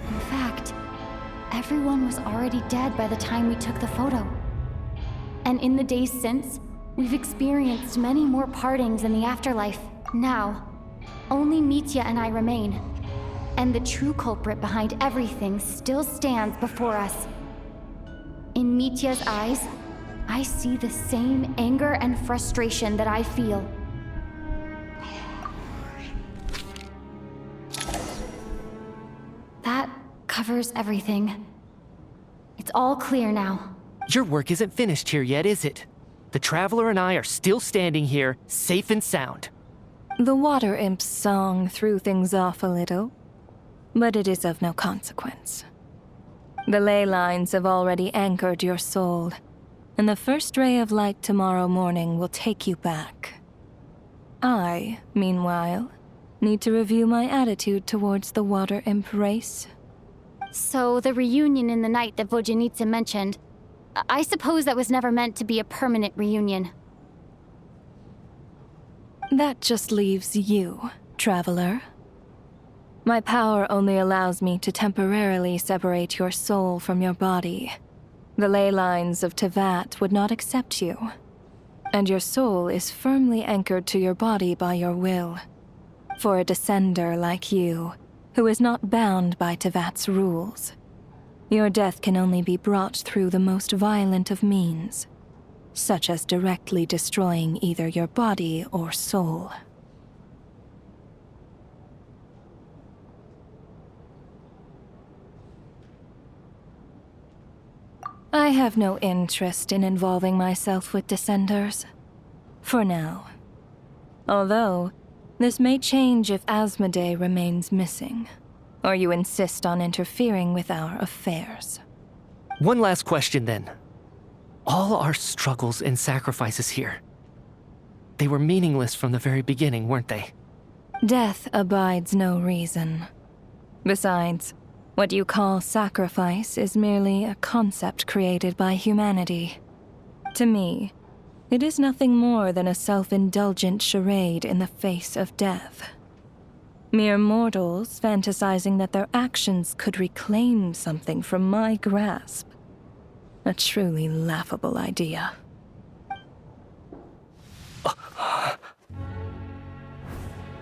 In fact, everyone was already dead by the time we took the photo. And in the days since, we've experienced many more partings in the afterlife. Now, only Mitya and I remain. And the true culprit behind everything still stands before us. In Mitya's eyes, I see the same anger and frustration that I feel. That covers everything. It's all clear now. Your work isn't finished here yet, is it? The Traveler and I are still standing here, safe and sound. The Water Imp's song threw things off a little, but it is of no consequence. The ley lines have already anchored your soul, and the first ray of light tomorrow morning will take you back. I, meanwhile, need to review my attitude towards the Water Imp race. So the reunion in the night that Vojanitsa mentioned, I suppose that was never meant to be a permanent reunion. That just leaves you, Traveler. My power only allows me to temporarily separate your soul from your body. The ley lines of Tevat would not accept you, and your soul is firmly anchored to your body by your will. For a descender like you, who is not bound by Tevat's rules, your death can only be brought through the most violent of means, such as directly destroying either your body or soul. I have no interest in involving myself with Descenders. For now. Although, this may change if Asmodee remains missing, or you insist on interfering with our affairs. One last question then. All our struggles and sacrifices here, they were meaningless from the very beginning, weren't they? Death abides no reason. Besides, what you call sacrifice is merely a concept created by humanity. To me, it is nothing more than a self-indulgent charade in the face of death. Mere mortals fantasizing that their actions could reclaim something from my grasp. A truly laughable idea.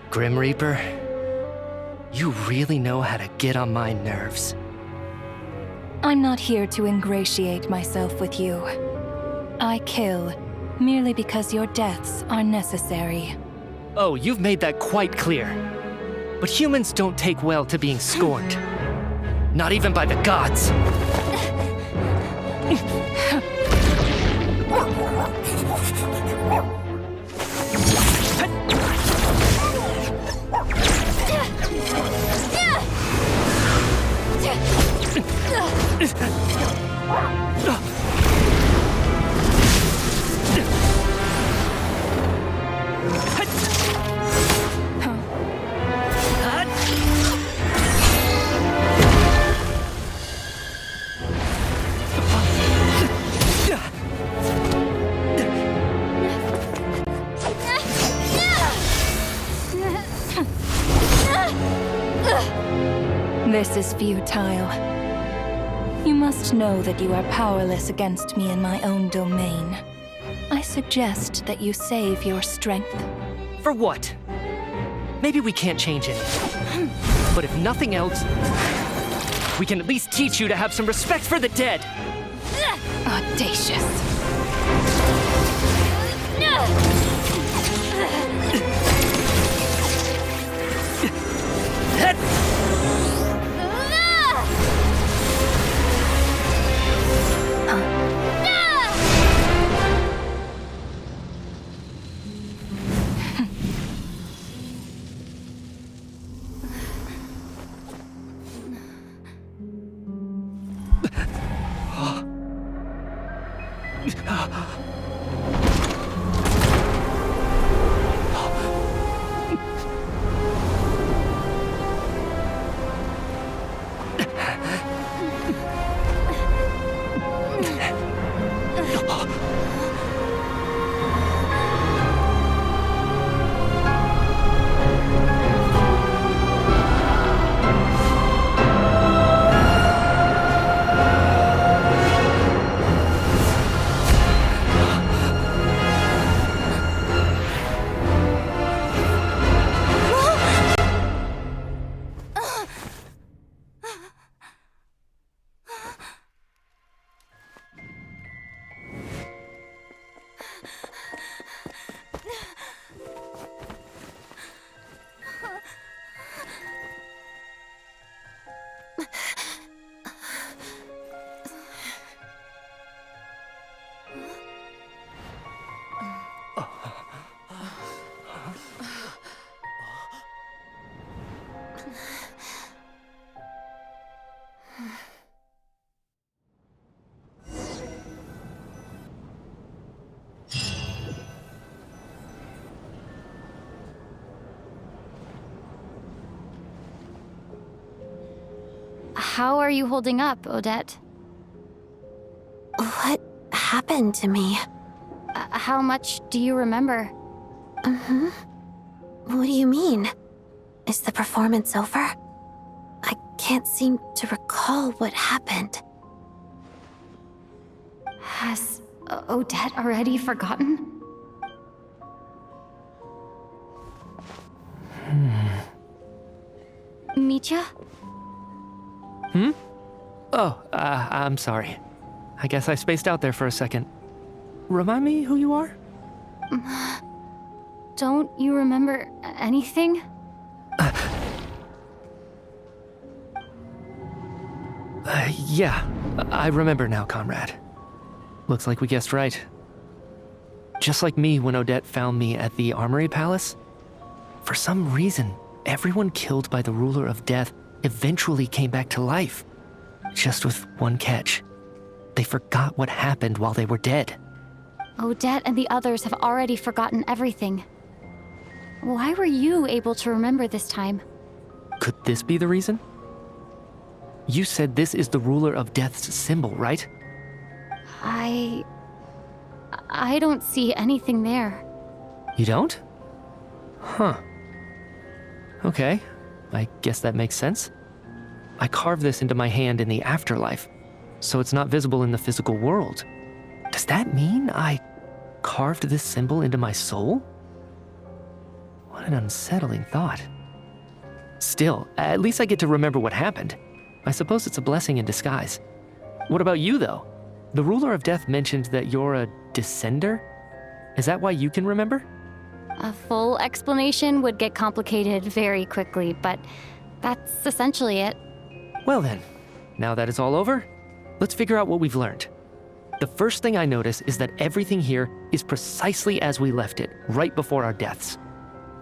Grim Reaper, you really know how to get on my nerves. I'm not here to ingratiate myself with you. I kill merely because your deaths are necessary. Oh, you've made that quite clear. But humans don't take well to being scorned. Not even by the gods. This is futile. You must know that you are powerless against me in my own domain. I suggest that you save your strength. For what? Maybe we can't change it. But if nothing else, we can at least teach you to have some respect for the dead. Audacious. How are you holding up, Odette? What happened to me? How much do you remember? What do you mean? Is the performance over? I can't seem to recall what happened. Has Odette already forgotten? Mitya? Oh, I'm sorry. I guess I spaced out there for a second. Remind me who you are? Don't you remember anything? Yeah, I remember now, comrade. Looks like we guessed right. Just like me when Odette found me at the Armory Palace, for some reason, everyone killed by the Ruler of Death eventually came back to life. Just with one catch. They forgot what happened while they were dead. Odette and the others have already forgotten everything. Why were you able to remember this time? Could this be the reason? You said this is the Ruler of Death's symbol, right? I don't see anything there. You don't? Huh. Okay, I guess that makes sense. I carved this into my hand in the afterlife, so it's not visible in the physical world. Does that mean I carved this symbol into my soul? What an unsettling thought. Still, at least I get to remember what happened. I suppose it's a blessing in disguise. What about you, though? The Ruler of Death mentioned that you're a descender? Is that why you can remember? A full explanation would get complicated very quickly, but that's essentially it. Well then, now that it's all over, let's figure out what we've learned. The first thing I notice is that everything here is precisely as we left it, right before our deaths.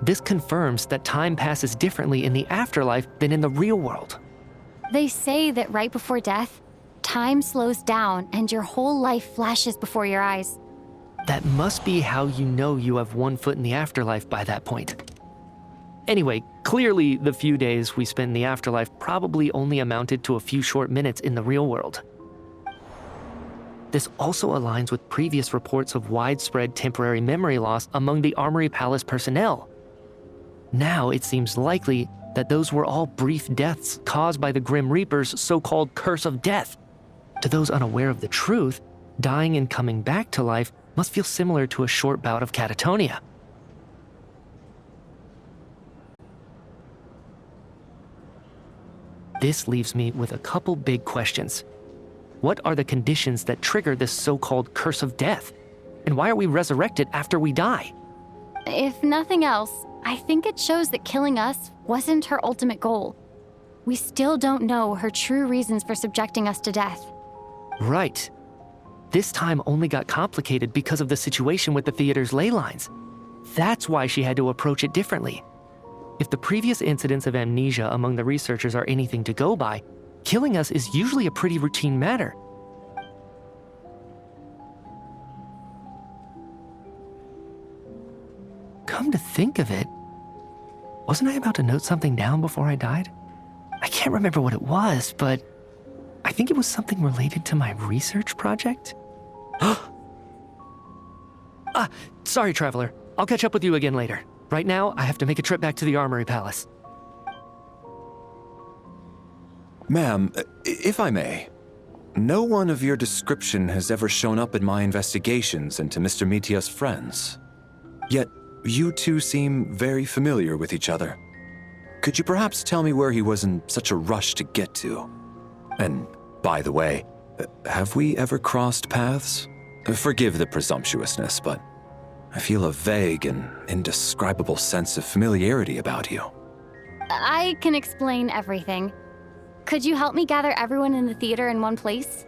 This confirms that time passes differently in the afterlife than in the real world. They say that right before death, time slows down and your whole life flashes before your eyes. That must be how you know you have one foot in the afterlife by that point. Anyway, clearly the few days we spent in the afterlife probably only amounted to a few short minutes in the real world. This also aligns with previous reports of widespread temporary memory loss among the Armory Palace personnel. Now it seems likely that those were all brief deaths caused by the Grim Reaper's so-called curse of death. To those unaware of the truth, dying and coming back to life must feel similar to a short bout of catatonia. This leaves me with a couple big questions. What are the conditions that trigger this so-called curse of death? And why are we resurrected after we die? If nothing else, I think it shows that killing us wasn't her ultimate goal. We still don't know her true reasons for subjecting us to death. Right. This time only got complicated because of the situation with the theater's ley lines. That's why she had to approach it differently. If the previous incidents of amnesia among the researchers are anything to go by, killing us is usually a pretty routine matter. Come to think of it, wasn't I about to note something down before I died? I can't remember what it was, but I think it was something related to my research project. Sorry, Traveler. I'll catch up with you again later. Right now, I have to make a trip back to the Armory Palace. Ma'am, if I may, no one of your description has ever shown up in my investigations into Mr. Mitia's friends. Yet, you two seem very familiar with each other. Could you perhaps tell me where he was in such a rush to get to? And, by the way, have we ever crossed paths? Forgive the presumptuousness, but I feel a vague and indescribable sense of familiarity about you. I can explain everything. Could you help me gather everyone in the theater in one place?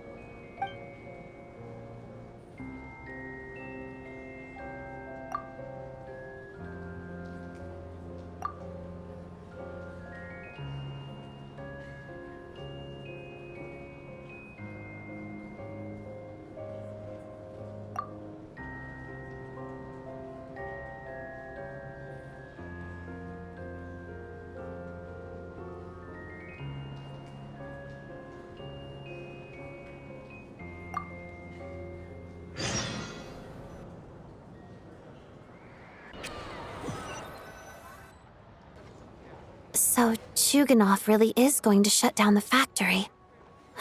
So Chuganov really is going to shut down the factory.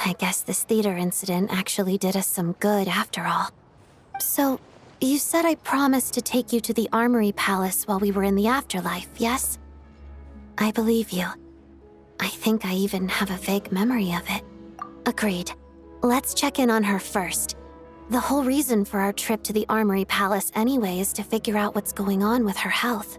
I guess this theater incident actually did us some good after all. So, you said I promised to take you to the Armory Palace while we were in the afterlife, yes? I believe you. I think I even have a vague memory of it. Agreed. Let's check in on her first. The whole reason for our trip to the Armory Palace anyway is to figure out what's going on with her health.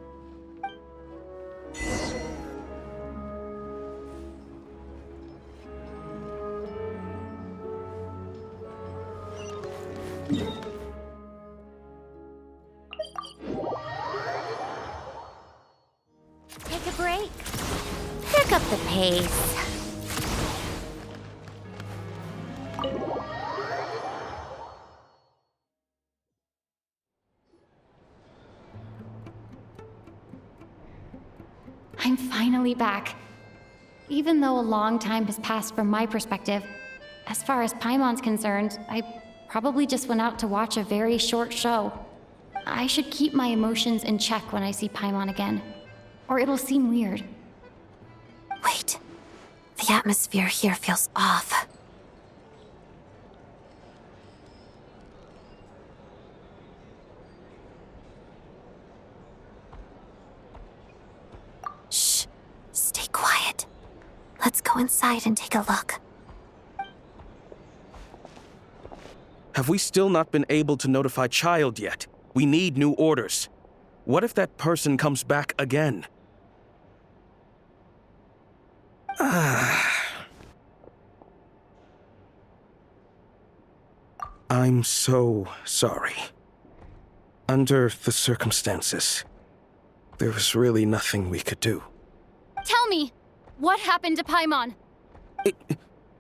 Take a break. Pick up the pace. I'm finally back. Even though a long time has passed from my perspective, as far as Paimon's concerned, I probably just went out to watch a very short show. I should keep my emotions in check when I see Paimon again, or it'll seem weird. Wait. The atmosphere here feels off. Shh. Stay quiet. Let's go inside and take a look. Have we still not been able to notify Child yet? We need new orders. What if that person comes back again? I'm so sorry. Under the circumstances, there was really nothing we could do. Tell me, what happened to Paimon?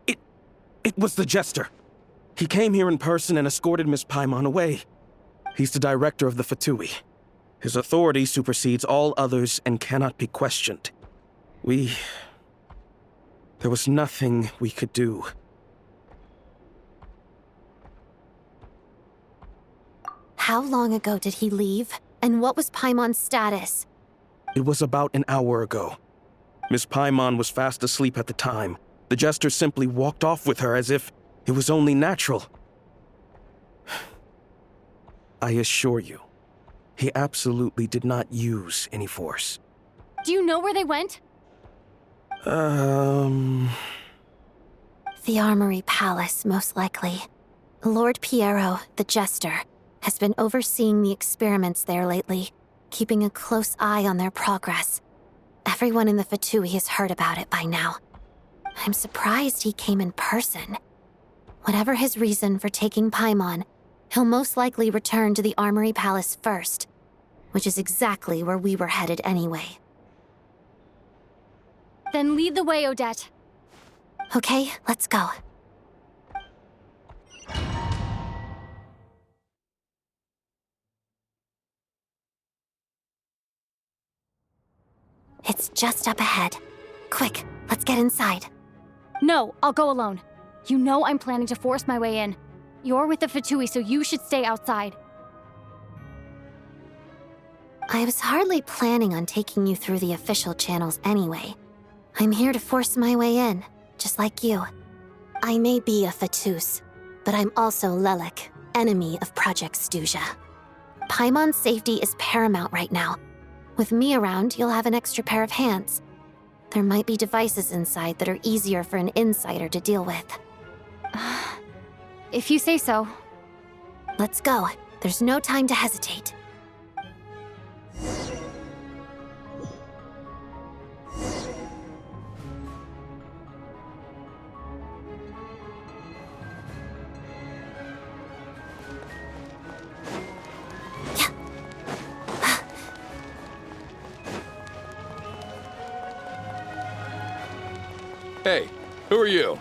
It was the Jester. He came here in person and escorted Miss Paimon away. He's the director of the Fatui. His authority supersedes all others and cannot be questioned. There was nothing we could do. How long ago did he leave? And what was Paimon's status? It was about an hour ago. Miss Paimon was fast asleep at the time. The jester simply walked off with her as if it was only natural. I assure you, he absolutely did not use any force. Do you know where they went? The Armory Palace, most likely. Lord Piero, the jester, has been overseeing the experiments there lately, keeping a close eye on their progress. Everyone in the Fatui has heard about it by now. I'm surprised he came in person. Whatever his reason for taking Paimon, he'll most likely return to the Armory Palace first, which is exactly where we were headed anyway. Then lead the way, Odette. Okay, let's go. It's just up ahead. Quick, let's get inside. No, I'll go alone. You know I'm planning to force my way in. You're with the Fatui, so you should stay outside. I was hardly planning on taking you through the official channels anyway. I'm here to force my way in, just like you. I may be a Fatus, but I'm also Lelik, enemy of Project Stuzha. Paimon's safety is paramount right now. With me around, you'll have an extra pair of hands. There might be devices inside that are easier for an insider to deal with. If you say so. Let's go. There's no time to hesitate. Hey, who are you?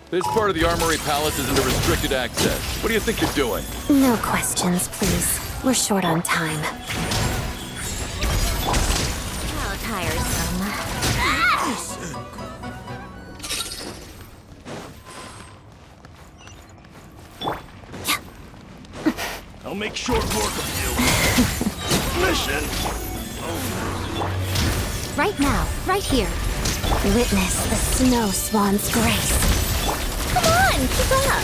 This part of the Armory Palace is under restricted access. What do you think you're doing? No questions, please. We're short on time. How tiresome. I'll make short work of you. Mission! Right now, right here. Witness the Snow Swan's grace. Come on, keep up.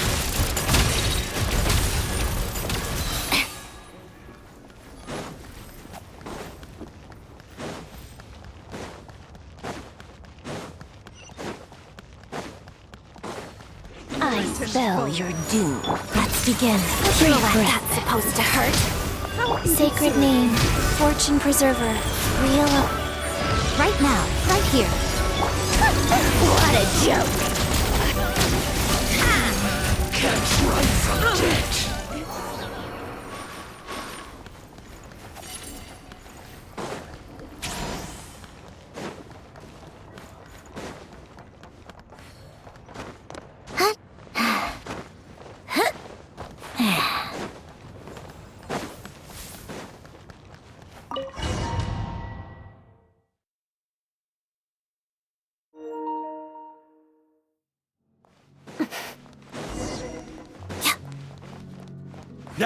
I spell your doom. Let's begin. Pirouette. That's supposed to hurt. Sacred name, fortune preserver, real. Right now, right here. What a joke. Catch right from ditch!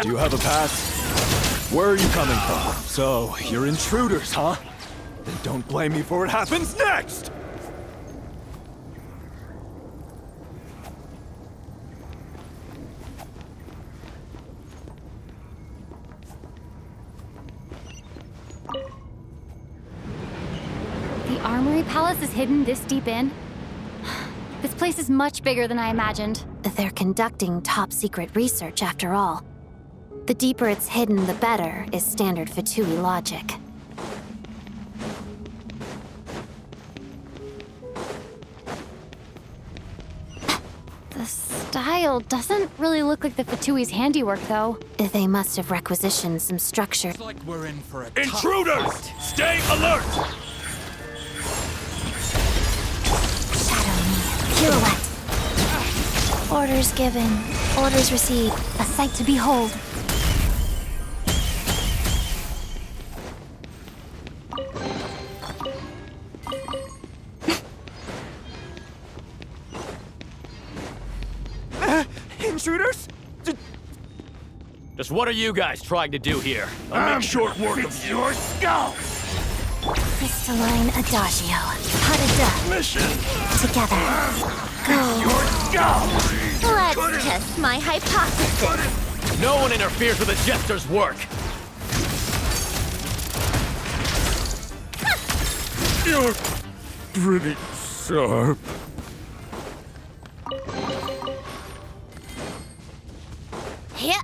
Do you have a pass? Where are you coming from? So, you're intruders, huh? Then don't blame me for what happens next! The Armory Palace is hidden this deep in? This place is much bigger than I imagined. They're conducting top-secret research, after all. The deeper it's hidden, the better, is standard Fatui logic. The style doesn't really look like the Fatui's handiwork, though. They must have requisitioned some structure. It's like we're in for a Intruders! Stay alert! Shadow me. Pirouette. Orders given, orders received. A sight to behold. Intruders? Just what are you guys trying to do here? I'll make short work of your skull! Crystalline Adagio. Pada Mission! together. Let's test my hypothesis. No one interferes with a jester's work. You're pretty sharp. Yeah.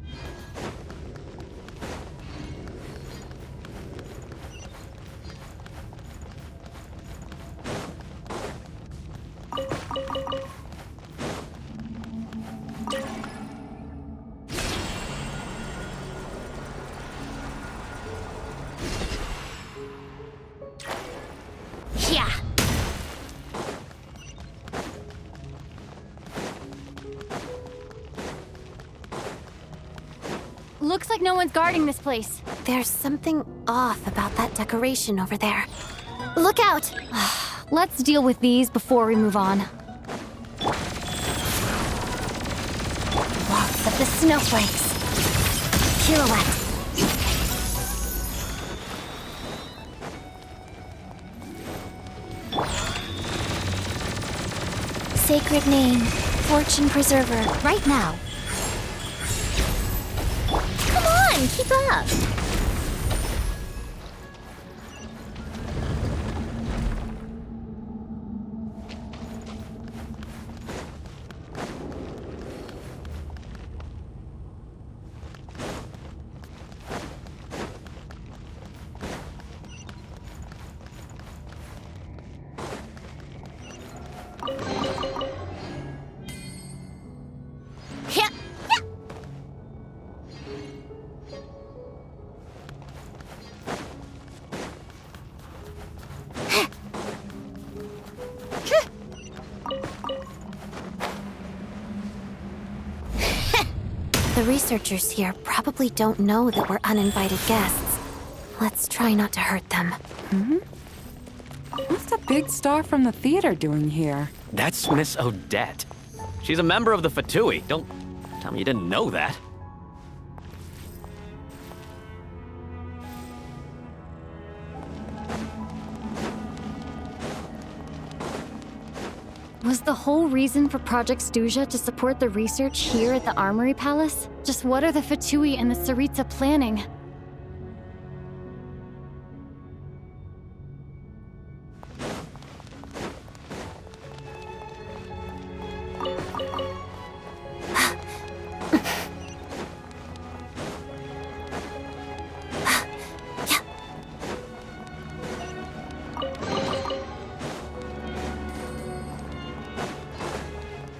Yeah. Looks like no one's guarding this place. There's something off about that decoration over there. Look out! Let's deal with these before we move on. Lots of the snowflakes. Pirouette. Sacred name, fortune preserver, right now. Come on, keep up. Yeah. The researchers here probably don't know that we're uninvited guests. Let's try not to hurt them. What's the big star from the theater doing here? That's Miss Odette. She's a member of the Fatui. Don't tell me you didn't know that. Was the whole reason for Project Stuja to support the research here at the Armory Palace? Just what are the Fatui and the Tsaritsa planning?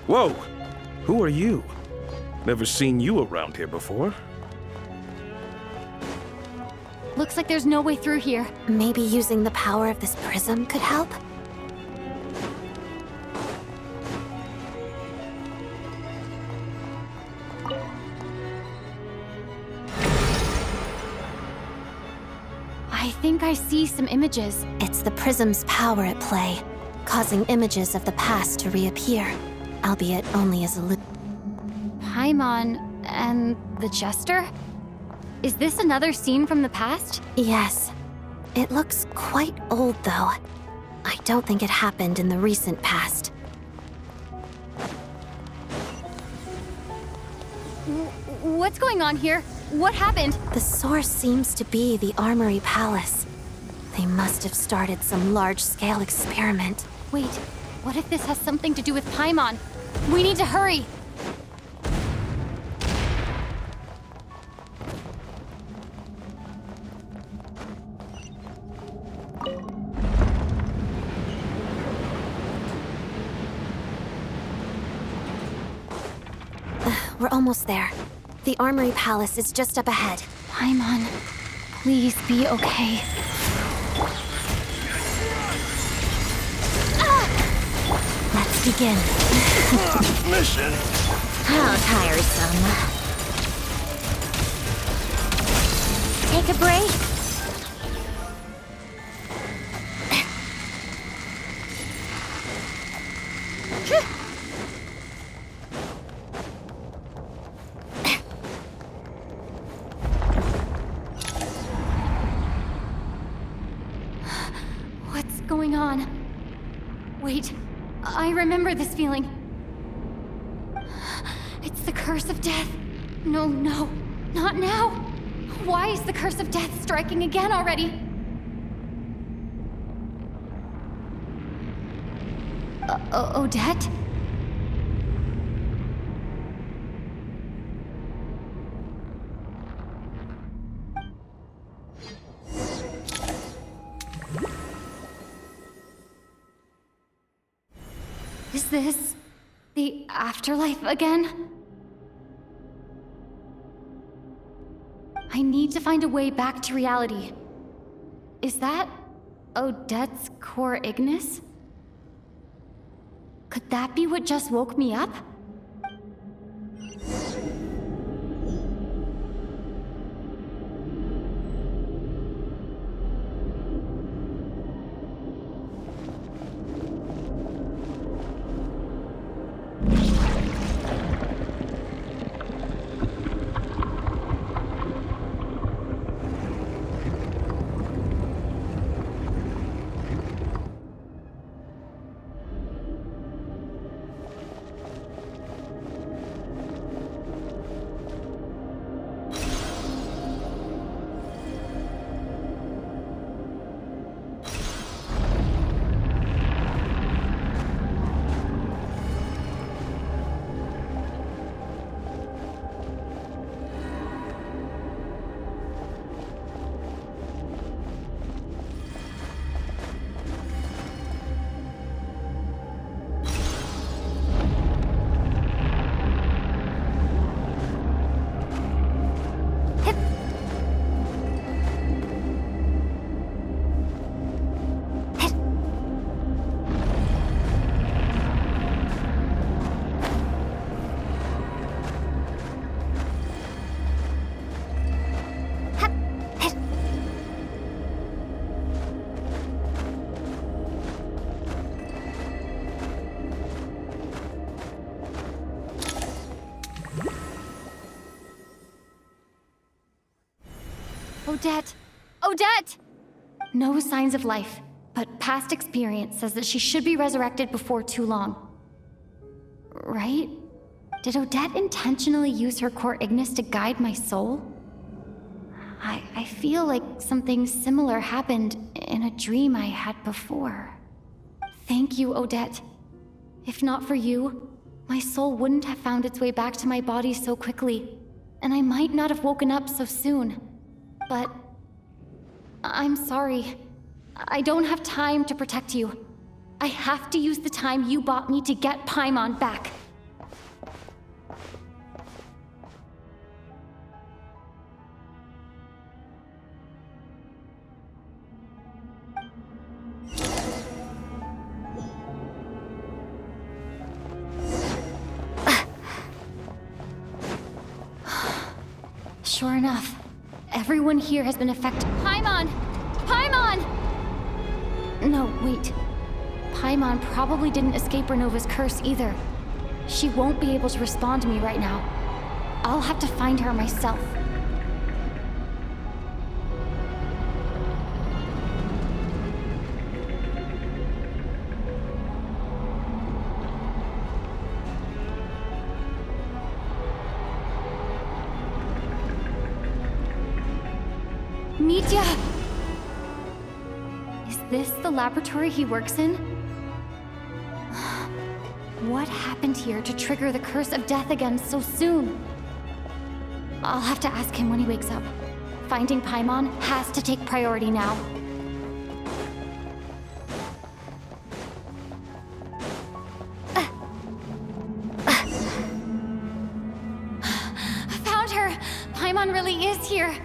Whoa! Who are you? Never seen you around here before. Looks like there's no way through here. Maybe using the power of this prism could help? I think I see some images. It's the prism's power at play, causing images of the past to reappear, albeit only as a Paimon and the Jester? Is this another scene from the past? Yes. It looks quite old, though. I don't think it happened in the recent past. What's going on here? What happened? The source seems to be the Armory Palace. They must have started some large-scale experiment. Wait, what if this has something to do with Paimon? We need to hurry! We're almost there. The Armory Palace is just up ahead. Paimon, please be okay. Let's begin. Mission! How tiresome. Take a break. going on? Wait, I remember this feeling. It's the curse of death. No, not now. Why is the curse of death striking again already? Odette? Is this the afterlife again? I need to find a way back to reality. Is that Odette's core Ignis? Could that be what just woke me up? Odette! Odette! No signs of life, but past experience says that she should be resurrected before too long. Right? Did Odette intentionally use her core Ignis to guide my soul? I feel like something similar happened in a dream I had before. Thank you, Odette. If not for you, my soul wouldn't have found its way back to my body so quickly, and I might not have woken up so soon. But I'm sorry. I don't have time to protect you. I have to use the time you bought me to get Paimon back. Sure enough. Everyone here has been affected. Paimon! Paimon! No, wait. Paimon probably didn't escape Ronova's curse either. She won't be able to respond to me right now. I'll have to find her myself. Mitya! Is this the laboratory he works in? What happened here to trigger the curse of death again so soon? I'll have to ask him when he wakes up. Finding Paimon has to take priority now. I found her! Paimon really is here!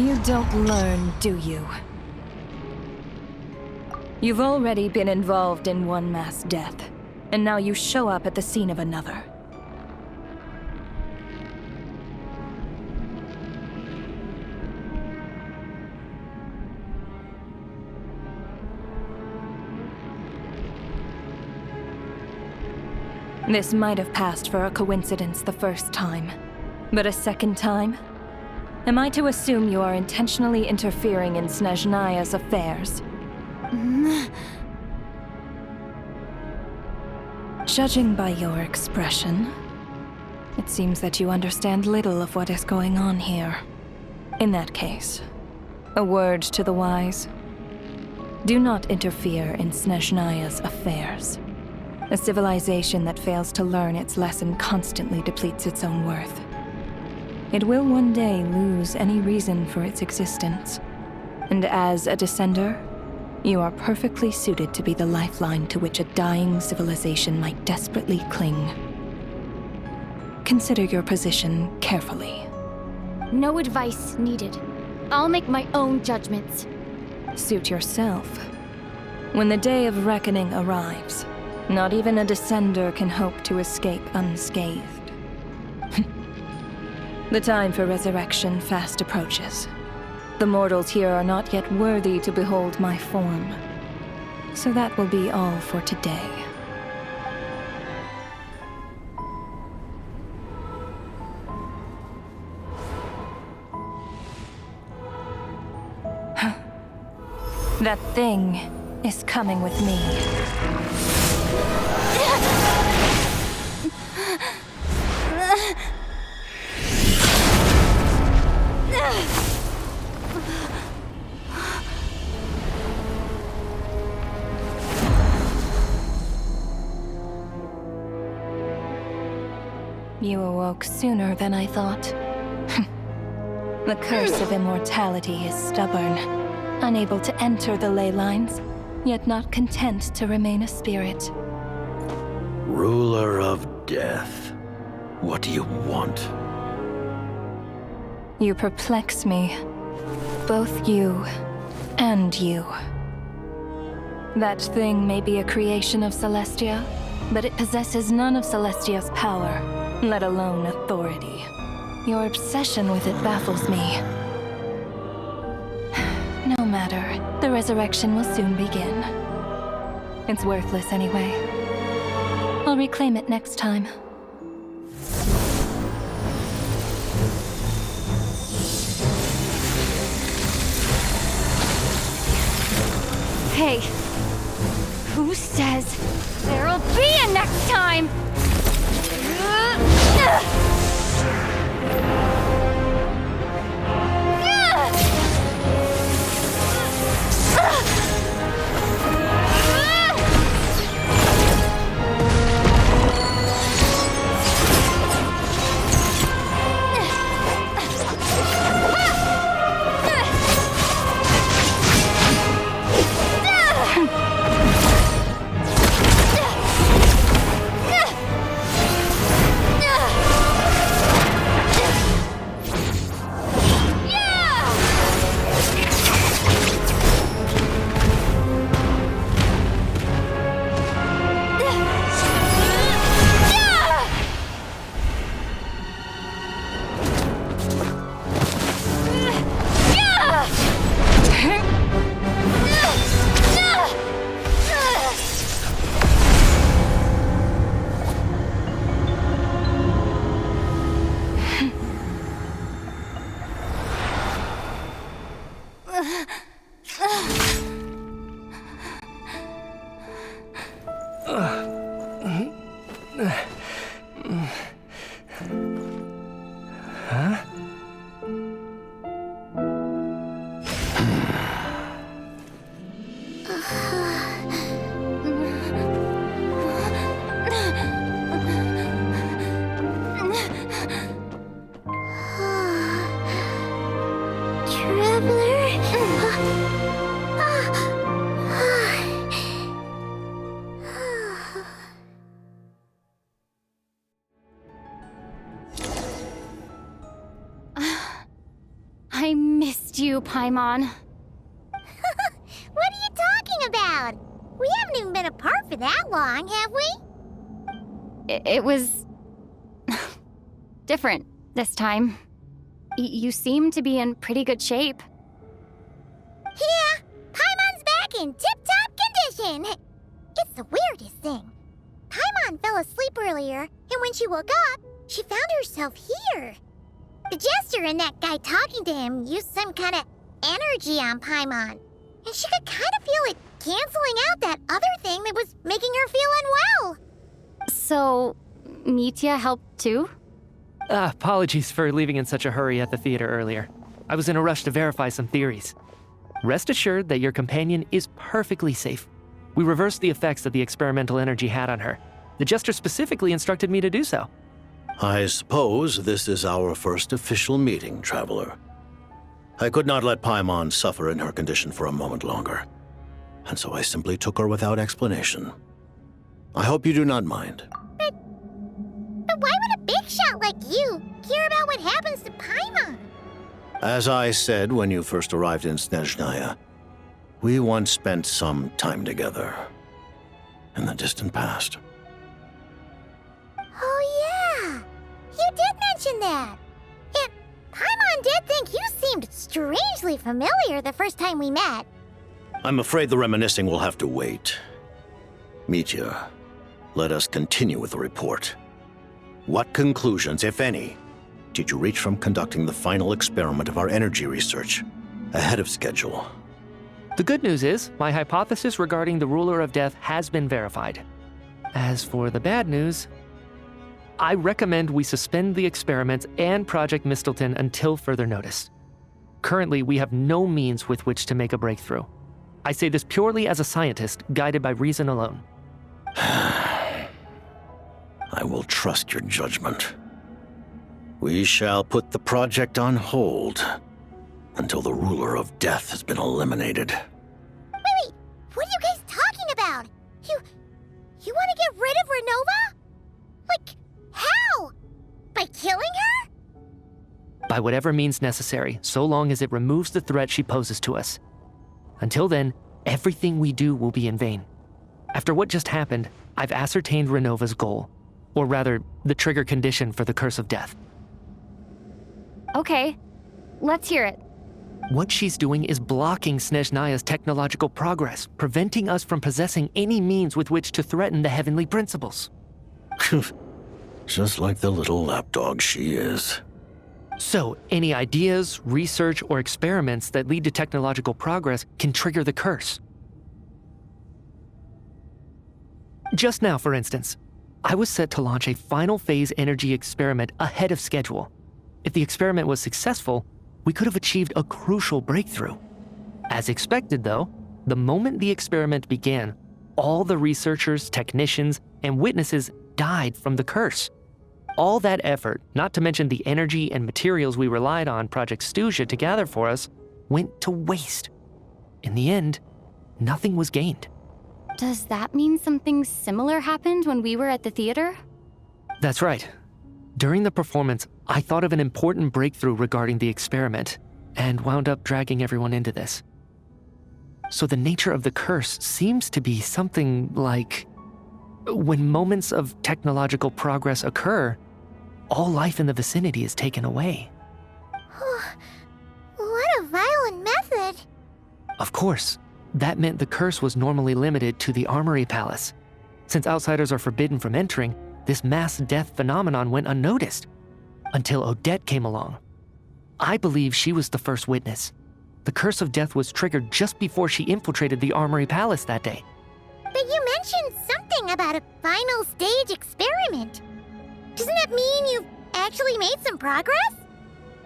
You don't learn, do you? You've already been involved in one mass death, and now you show up at the scene of another. This might have passed for a coincidence the first time, but a second time? Am I to assume you are intentionally interfering in Snezhnaya's affairs? Judging by your expression, it seems that you understand little of what is going on here. In that case, a word to the wise. Do not interfere in Snezhnaya's affairs. A civilization that fails to learn its lesson constantly depletes its own worth. It will one day lose any reason for its existence. And as a descender, you are perfectly suited to be the lifeline to which a dying civilization might desperately cling. Consider your position carefully. No advice needed. I'll make my own judgments. Suit yourself. When the day of reckoning arrives, not even a descender can hope to escape unscathed. The time for resurrection fast approaches. The mortals here are not yet worthy to behold my form. So that will be all for today. That thing is coming with me. You awoke sooner than I thought. The curse of immortality is stubborn, unable to enter the ley lines, yet not content to remain a spirit. Ruler of death, what do you want? You perplex me. Both you and you. That thing may be a creation of Celestia, but it possesses none of Celestia's power, let alone authority. Your obsession with it baffles me. No matter, the resurrection will soon begin. It's worthless anyway. I'll reclaim it next time. Hey, who says there'll be a next time? you, Paimon. What are you talking about? We haven't even been apart for that long, have we? It was... different this time. You seem to be in pretty good shape. Yeah, Paimon's back in tip-top condition. It's the weirdest thing. Paimon fell asleep earlier, and when she woke up, she found herself here. The jester and that guy talking to him used some kind of energy on Paimon, and she could kind of feel it canceling out that other thing that was making her feel unwell. So, Mitya helped too? Apologies for leaving in such a hurry at the theater earlier. I was in a rush to verify some theories. Rest assured that your companion is perfectly safe. We reversed the effects that the experimental energy had on her. The jester specifically instructed me to do so. I suppose this is our first official meeting, Traveler. I could not let Paimon suffer in her condition for a moment longer, and so I simply took her without explanation. I hope you do not mind. But why would a big shot like you care about what happens to Paimon? As I said when you first arrived in Snezhnaya, we once spent some time together in the distant past. Oh yeah, you did mention that. And Paimon did think you seemed strangely familiar the first time we met. I'm afraid the reminiscing will have to wait. Mitya, let us continue with the report. What conclusions, if any, did you reach from conducting the final experiment of our energy research ahead of schedule? The good news is, my hypothesis regarding the Ruler of Death has been verified. As for the bad news, I recommend we suspend the experiments and Project Mistelton until further notice. Currently, we have no means with which to make a breakthrough. I say this purely as a scientist, guided by reason alone. I will trust your judgment. We shall put the project on hold until the Ruler of Death has been eliminated. Wait, what are you guys talking about? You want to get rid of Ronova? Like, how? By killing her? By whatever means necessary, so long as it removes the threat she poses to us. Until then, everything we do will be in vain. After what just happened, I've ascertained Ronova's goal, or rather, the trigger condition for the Curse of Death. Okay, let's hear it. What she's doing is blocking Snezhnaya's technological progress, preventing us from possessing any means with which to threaten the heavenly principles. Just like the little lapdog she is. So, any ideas, research, or experiments that lead to technological progress can trigger the curse. Just now, for instance, I was set to launch a final phase energy experiment ahead of schedule. If the experiment was successful, we could have achieved a crucial breakthrough. As expected, though, the moment the experiment began, all the researchers, technicians, and witnesses died from the curse. All that effort, not to mention the energy and materials we relied on Project Snezhnaya to gather for us, went to waste. In the end, nothing was gained. Does that mean something similar happened when we were at the theater? That's right. During the performance, I thought of an important breakthrough regarding the experiment, and wound up dragging everyone into this. So the nature of the curse seems to be something like, when moments of technological progress occur, all life in the vicinity is taken away. What a violent method. Of course, that meant the curse was normally limited to the Armory Palace. Since outsiders are forbidden from entering, this mass death phenomenon went unnoticed, until Odette came along. I believe she was the first witness. The Curse of Death was triggered just before she infiltrated the Armory Palace that day. But you mentioned something about a final stage experiment. Doesn't that mean you've actually made some progress?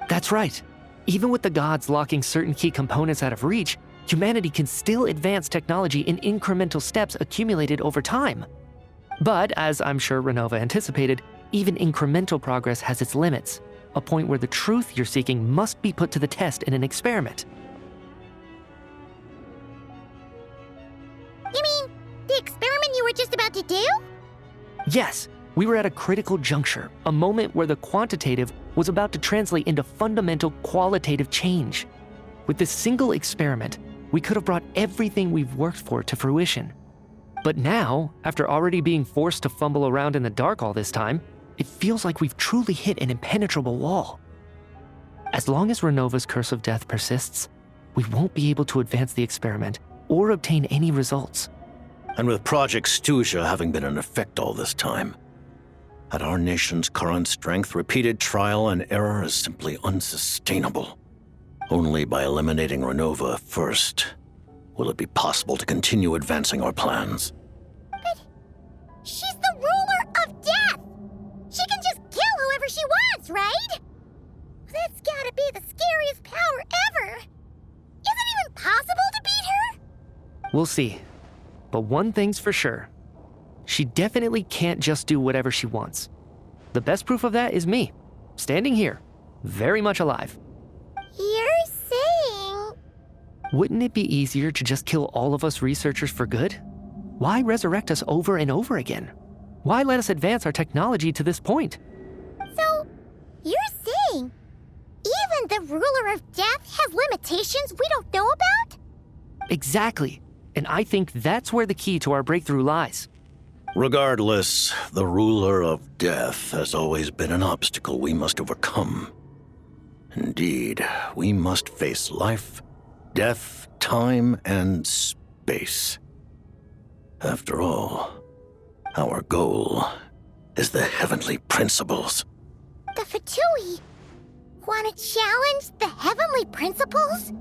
That's right. Even with the gods locking certain key components out of reach, humanity can still advance technology in incremental steps accumulated over time. But, as I'm sure Ronova anticipated, even incremental progress has its limits, a point where the truth you're seeking must be put to the test in an experiment. You mean the experiment you were just about to do? Yes, we were at a critical juncture, a moment where the quantitative was about to translate into fundamental qualitative change. With this single experiment, we could have brought everything we've worked for to fruition. But now, after already being forced to fumble around in the dark all this time, it feels like we've truly hit an impenetrable wall. As long as Ronova's curse of death persists, we won't be able to advance the experiment or obtain any results. And with Project Snezhnaya having been in effect all this time, at our nation's current strength, repeated trial and error is simply unsustainable. Only by eliminating Ronova first will it be possible to continue advancing our plans. But she's the ruler of death! She can just kill whoever she wants, right? That's gotta be the scariest power ever! Is it even possible to beat her? We'll see. But one thing's for sure. She definitely can't just do whatever she wants. The best proof of that is me, standing here, very much alive. You're saying... Wouldn't it be easier to just kill all of us researchers for good? Why resurrect us over and over again? Why let us advance our technology to this point? So, you're saying even the ruler of death has limitations we don't know about? Exactly. And I think that's where the key to our breakthrough lies. Regardless, the ruler of death has always been an obstacle we must overcome. Indeed, we must face life, death, time, and space. After all, our goal is the heavenly principles. The Fatui want to challenge the heavenly principles?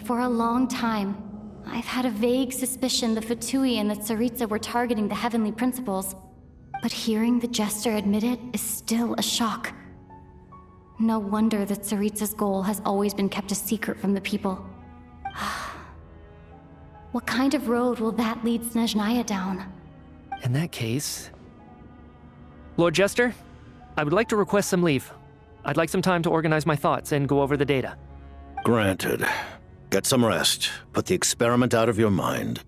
For a long time, I've had a vague suspicion the Fatui and the Tsaritsa were targeting the heavenly principles. But hearing the Jester admit it is still a shock. No wonder that Tsaritsa's goal has always been kept a secret from the people. What kind of road will that lead Snezhnaya down? In that case... Lord Jester, I would like to request some leave. I'd like some time to organize my thoughts and go over the data. Granted. Get some rest, put the experiment out of your mind,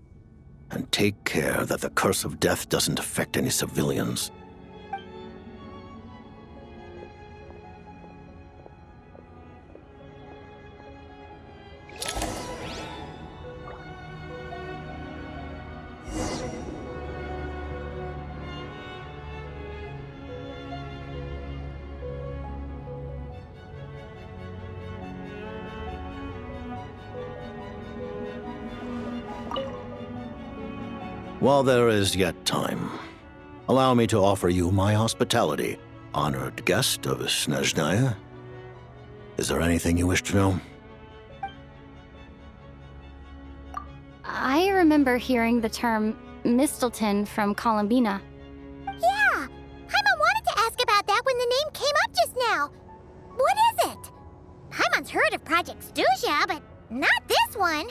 and take care that the curse of death doesn't affect any civilians. While there is yet time, allow me to offer you my hospitality, honored guest of Snezhnaya. Is there anything you wish to know? I remember hearing the term Mistleton from Columbina. Yeah! Paimon wanted to ask about that when the name came up just now. What is it? Paimon's heard of Project Snezhnaya, but not this one.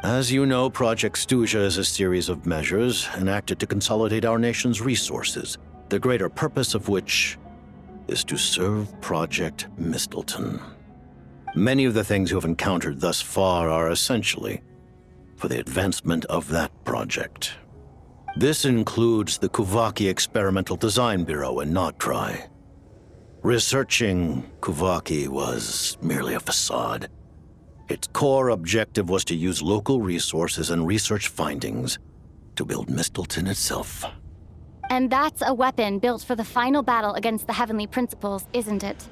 As you know, Project Snezhnaya is a series of measures enacted to consolidate our nation's resources, the greater purpose of which is to serve Project Mistleton. Many of the things you have encountered thus far are essentially for the advancement of that project. This includes the Kuvaki Experimental Design Bureau in Notri. Researching Kuvaki was merely a facade. Its core objective was to use local resources and research findings to build Mistleton itself. And that's a weapon built for the final battle against the Heavenly Principles, isn't it?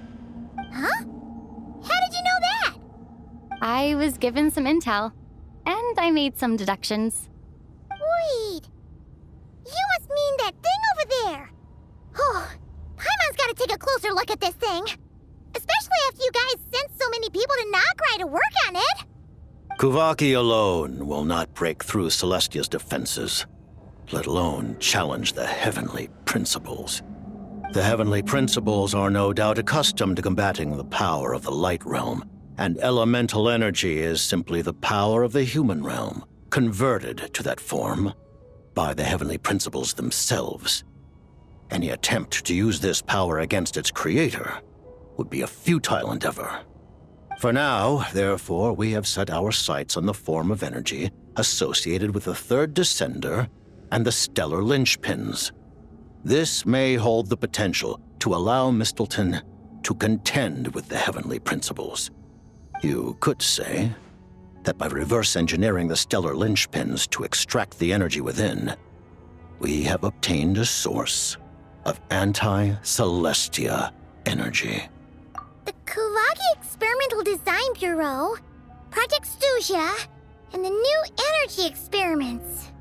Huh? How did you know that? I was given some intel, and I made some deductions. Wait. You must mean that thing over there. Oh, Paimon's gotta take a closer look at this thing. Especially after you guys sent so many people to Notri to work on it. Kuvaki alone will not break through Celestia's defenses, let alone challenge the Heavenly Principles. The Heavenly Principles are no doubt accustomed to combating the power of the Light Realm, and elemental energy is simply the power of the human realm, converted to that form by the Heavenly Principles themselves. Any attempt to use this power against its creator would be a futile endeavor. For now, therefore, we have set our sights on the form of energy associated with the Third Descender and the Stellar Linchpins. This may hold the potential to allow Mistleton to contend with the Heavenly Principles. You could say that by reverse engineering the stellar linchpins to extract the energy within, we have obtained a source of anti-Celestia energy. The Kulagi Experimental Design Bureau, Project Stuja, and the new energy experiments.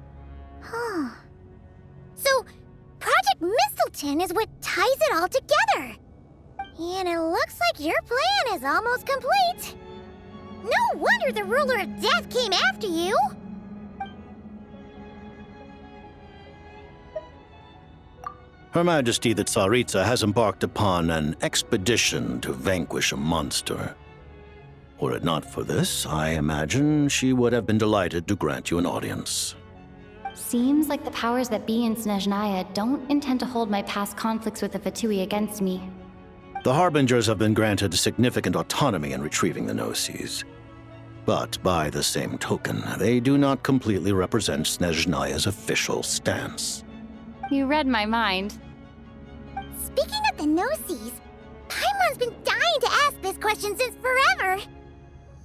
Huh. So, Project Mistleton is what ties it all together. And it looks like your plan is almost complete. No wonder the Ruler of Death came after you. Her Majesty the Tsaritsa has embarked upon an expedition to vanquish a monster. Were it not for this, I imagine she would have been delighted to grant you an audience. Seems like the powers that be in Snezhnaya don't intend to hold my past conflicts with the Fatui against me. The Harbingers have been granted significant autonomy in retrieving the Gnosis. But by the same token, they do not completely represent Snezhnaya's official stance. You read my mind. Speaking of the Gnosis, Paimon's been dying to ask this question since forever.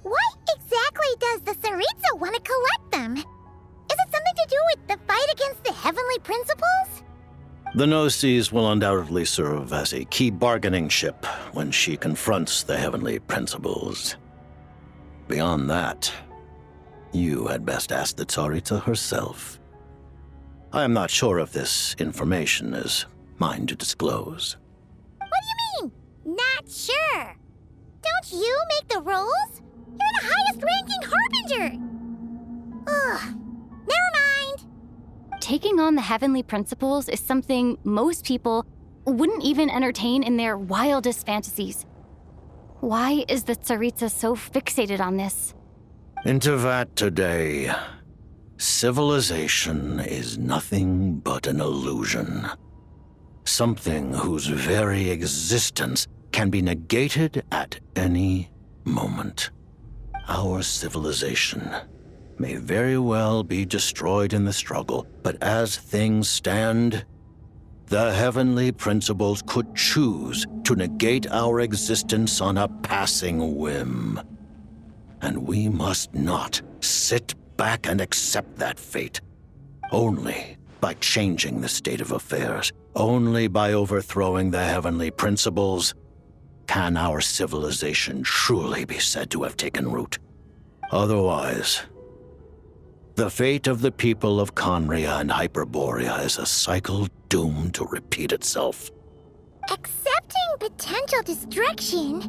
What exactly does the Tsaritsa want to collect them? Is it something to do with the fight against the Heavenly Principles? The Gnosis will undoubtedly serve as a key bargaining chip when she confronts the Heavenly Principles. Beyond that, you had best ask the Tsaritsa herself. I am not sure if this information is mine to disclose. What do you mean, not sure? Don't you make the rules? You're the highest-ranking Harbinger! Ugh, never mind. Taking on the Heavenly Principles is something most people wouldn't even entertain in their wildest fantasies. Why is the Tsaritsa so fixated on this? Into that today, civilization is nothing but an illusion. Something whose very existence can be negated at any moment. Our civilization may very well be destroyed in the struggle, but as things stand, the Heavenly Principles could choose to negate our existence on a passing whim. And we must not sit back and accept that fate. Only by changing the state of affairs, only by overthrowing the Heavenly Principles, can our civilization truly be said to have taken root. Otherwise, the fate of the people of Conria and Hyperborea is a cycle doomed to repeat itself. Accepting potential destruction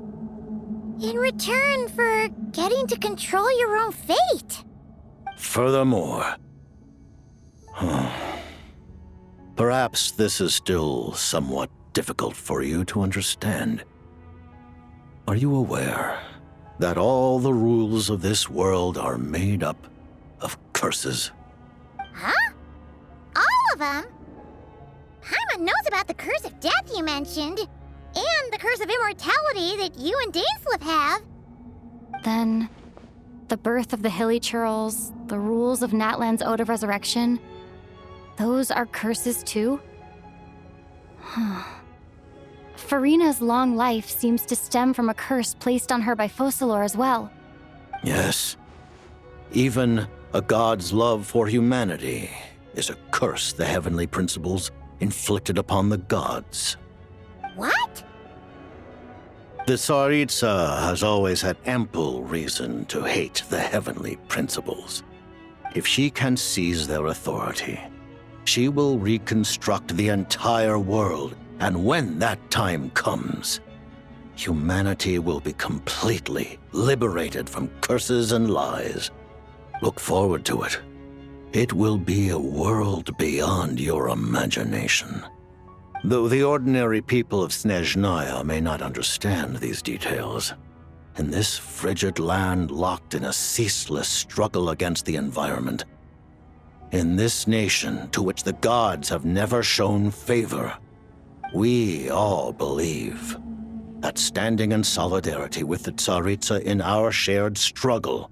in return for getting to control your own fate. Furthermore, perhaps this is still somewhat difficult for you to understand. Are you aware that all the rules of this world are made up of curses? Huh? All of them? Paimon knows about the curse of death you mentioned, and the curse of immortality that you and Dainsleif have. Then, the birth of the Hilly Churls, the rules of Natlan's Ode of Resurrection, those are curses too? Farina's long life seems to stem from a curse placed on her by Focalor as well. Yes. Even a god's love for humanity is a curse the Heavenly Principles inflicted upon the gods. What? The Tsaritsa has always had ample reason to hate the Heavenly Principles. If she can seize their authority, she will reconstruct the entire world, and when that time comes, humanity will be completely liberated from curses and lies. Look forward to it. It will be a world beyond your imagination. Though the ordinary people of Snezhnaya may not understand these details, in this frigid land locked in a ceaseless struggle against the environment, in this nation to which the gods have never shown favor, we all believe that standing in solidarity with the Tsaritsa in our shared struggle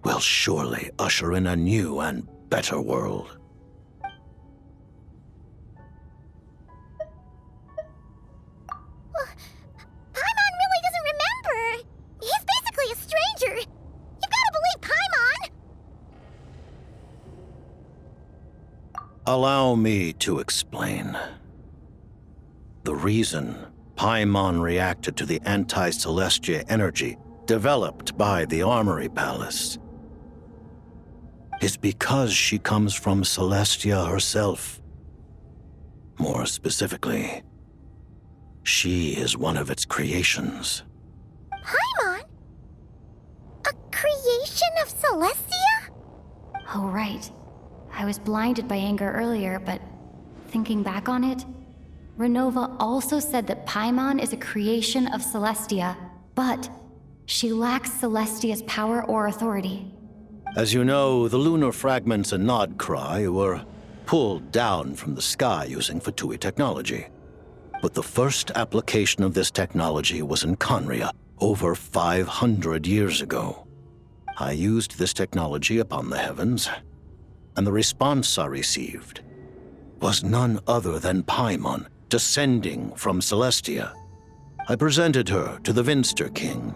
will surely usher in a new and better world. Paimon really doesn't remember. He's basically a Allow me to explain. The reason Paimon reacted to the anti-Celestia energy developed by the Armory Palace is because she comes from Celestia herself. More specifically, she is one of its creations. Paimon? A creation of Celestia? Oh, right. I was blinded by anger earlier, but thinking back on it, Ronova also said that Paimon is a creation of Celestia, but she lacks Celestia's power or authority. As you know, the lunar fragments in Nodcry were pulled down from the sky using Fatui technology. But the first application of this technology was in Conria over 500 years ago. I used this technology upon the heavens, and the response I received was none other than Paimon descending from Celestia. I presented her to the Vinster King,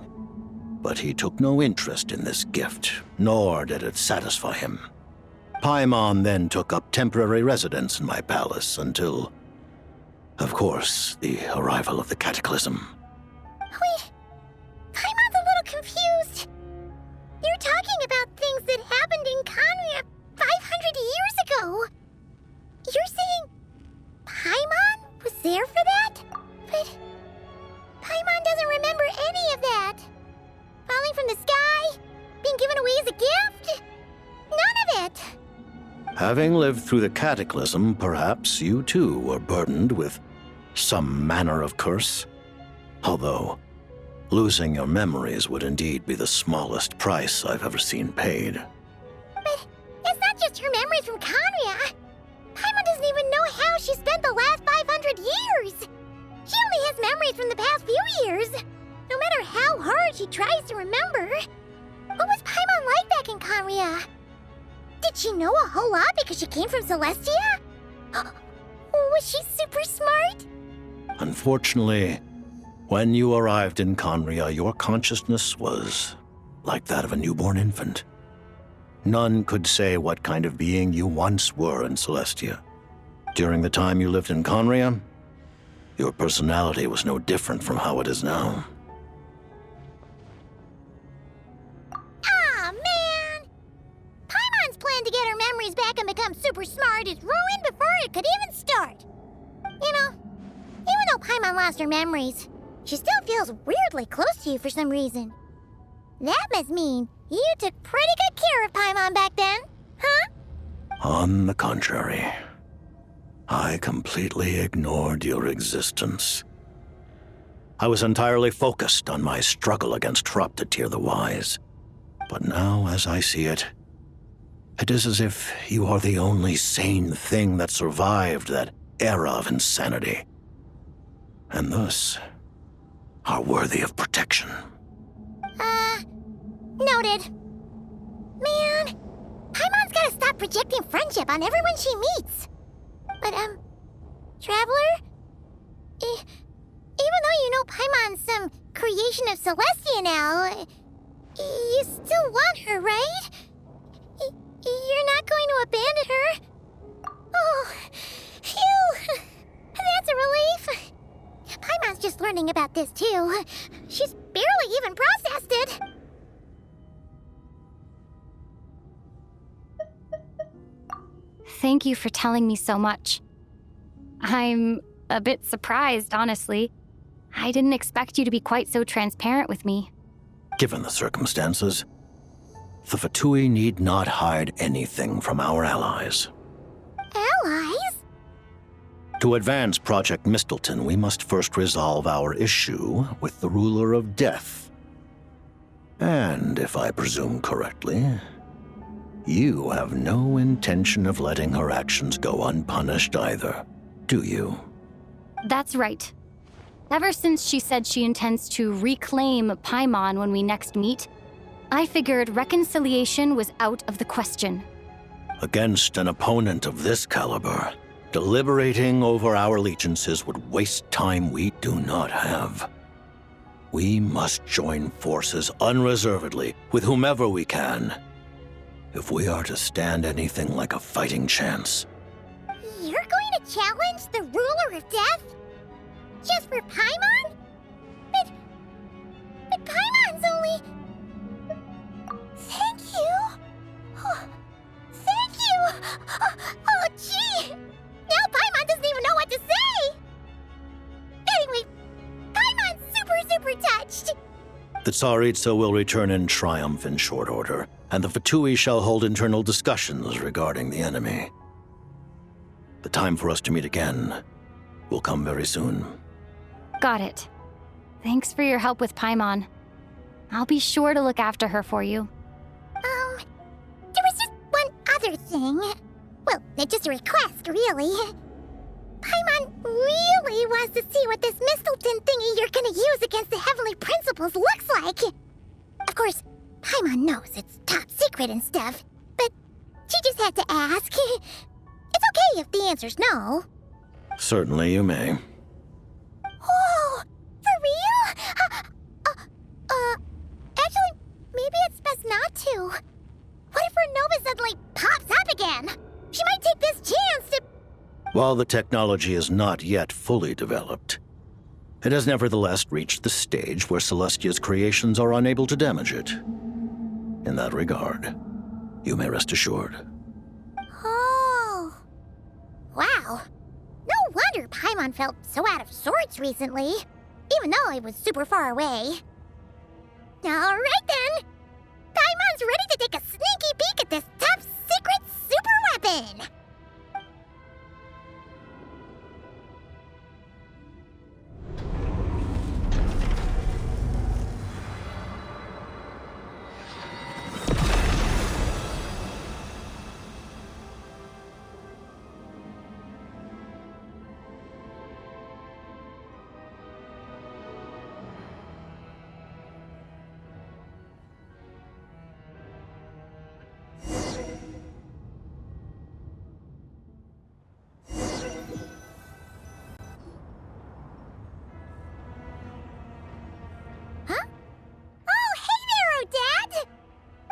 but he took no interest in this gift, nor did it satisfy him. Paimon then took up temporary residence in my palace until, of course, the arrival of the Cataclysm. Wait, Paimon's a little confused. You're talking about things that happened in Conria 500 years ago. You're saying Paimon was there for that? But Paimon doesn't remember any of that. Falling from the sky? Being given away as a gift? None of it! Having lived through the Cataclysm, perhaps you too were burdened with some manner of curse. Although, losing your memories would indeed be the smallest price I've ever seen paid. But it's not just her memories from Conria. Paimon doesn't even know how she spent the last 500 years. She only has memories from the past few years. No matter how hard she tries to remember. What was Paimon like back in Conria? Did she know a whole lot because she came from Celestia? Was she super smart? Unfortunately, when you arrived in Conria, your consciousness was like that of a newborn infant. None could say what kind of being you once were in Celestia. During the time you lived in Conria, your personality was no different from how it is now. Aw, man! Paimon's plan to get her memories back and become super smart is ruined before it could even start. You know, even though Paimon lost her memories, she still feels weirdly close to you for some reason. That must mean you took pretty good care of Paimon back then, huh? On the contrary, I completely ignored your existence. I was entirely focused on my struggle against Troptatir the Wise. But now, as I see it, it is as if you are the only sane thing that survived that era of insanity, and thus are worthy of protection. Noted. Man, Paimon's gotta stop projecting friendship on everyone she meets. But, Traveler? Even though you know Paimon's some creation of Celestia now, you still want her, right? You're not going to abandon her? Oh, phew! That's a relief. Paimon's just learning about this, too. She's barely even processed it. Thank you for telling me so much. I'm a bit surprised, honestly. I didn't expect you to be quite so transparent with me. Given the circumstances, the Fatui need not hide anything from our allies. Allies? To advance Project Mistleton, we must first resolve our issue with the Ruler of Death. And, if I presume correctly, you have no intention of letting her actions go unpunished either, do you? That's right. Ever since she said she intends to reclaim Paimon when we next meet, I figured reconciliation was out of the question. Against an opponent of this caliber, deliberating over our allegiances would waste time we do not have. We must join forces unreservedly with whomever we can, if we are to stand anything like a fighting chance. challenge the ruler of death? Just for Paimon? But Paimon's only... Thank you. Oh, thank you. Oh, gee. Now Paimon doesn't even know what to say. Anyway, Paimon's super touched. The Tsaritsa will return in triumph in short order, and the Fatui shall hold internal discussions regarding the enemy. The time for us to meet again will come very soon. Got it. Thanks for your help with Paimon. I'll be sure to look after her for you. There was just one other thing. Well, it's just a request, really. Paimon really wants to see what this Mistleton thingy you're gonna use against the Heavenly Principles looks like. Of course, Paimon knows it's top secret and stuff, but she just had to ask. It's okay if the answer's no. Certainly you may. Oh, for real? Actually, maybe it's best not to. What if Ronova suddenly pops up again? She might take this chance to... While the technology is not yet fully developed, it has nevertheless reached the stage where Celestia's creations are unable to damage it. In that regard, you may rest assured. Oh. Wow. No wonder Paimon felt so out of sorts recently, even though it was super far away. Alright then! Paimon's ready to take a sneaky peek at this top secret super weapon!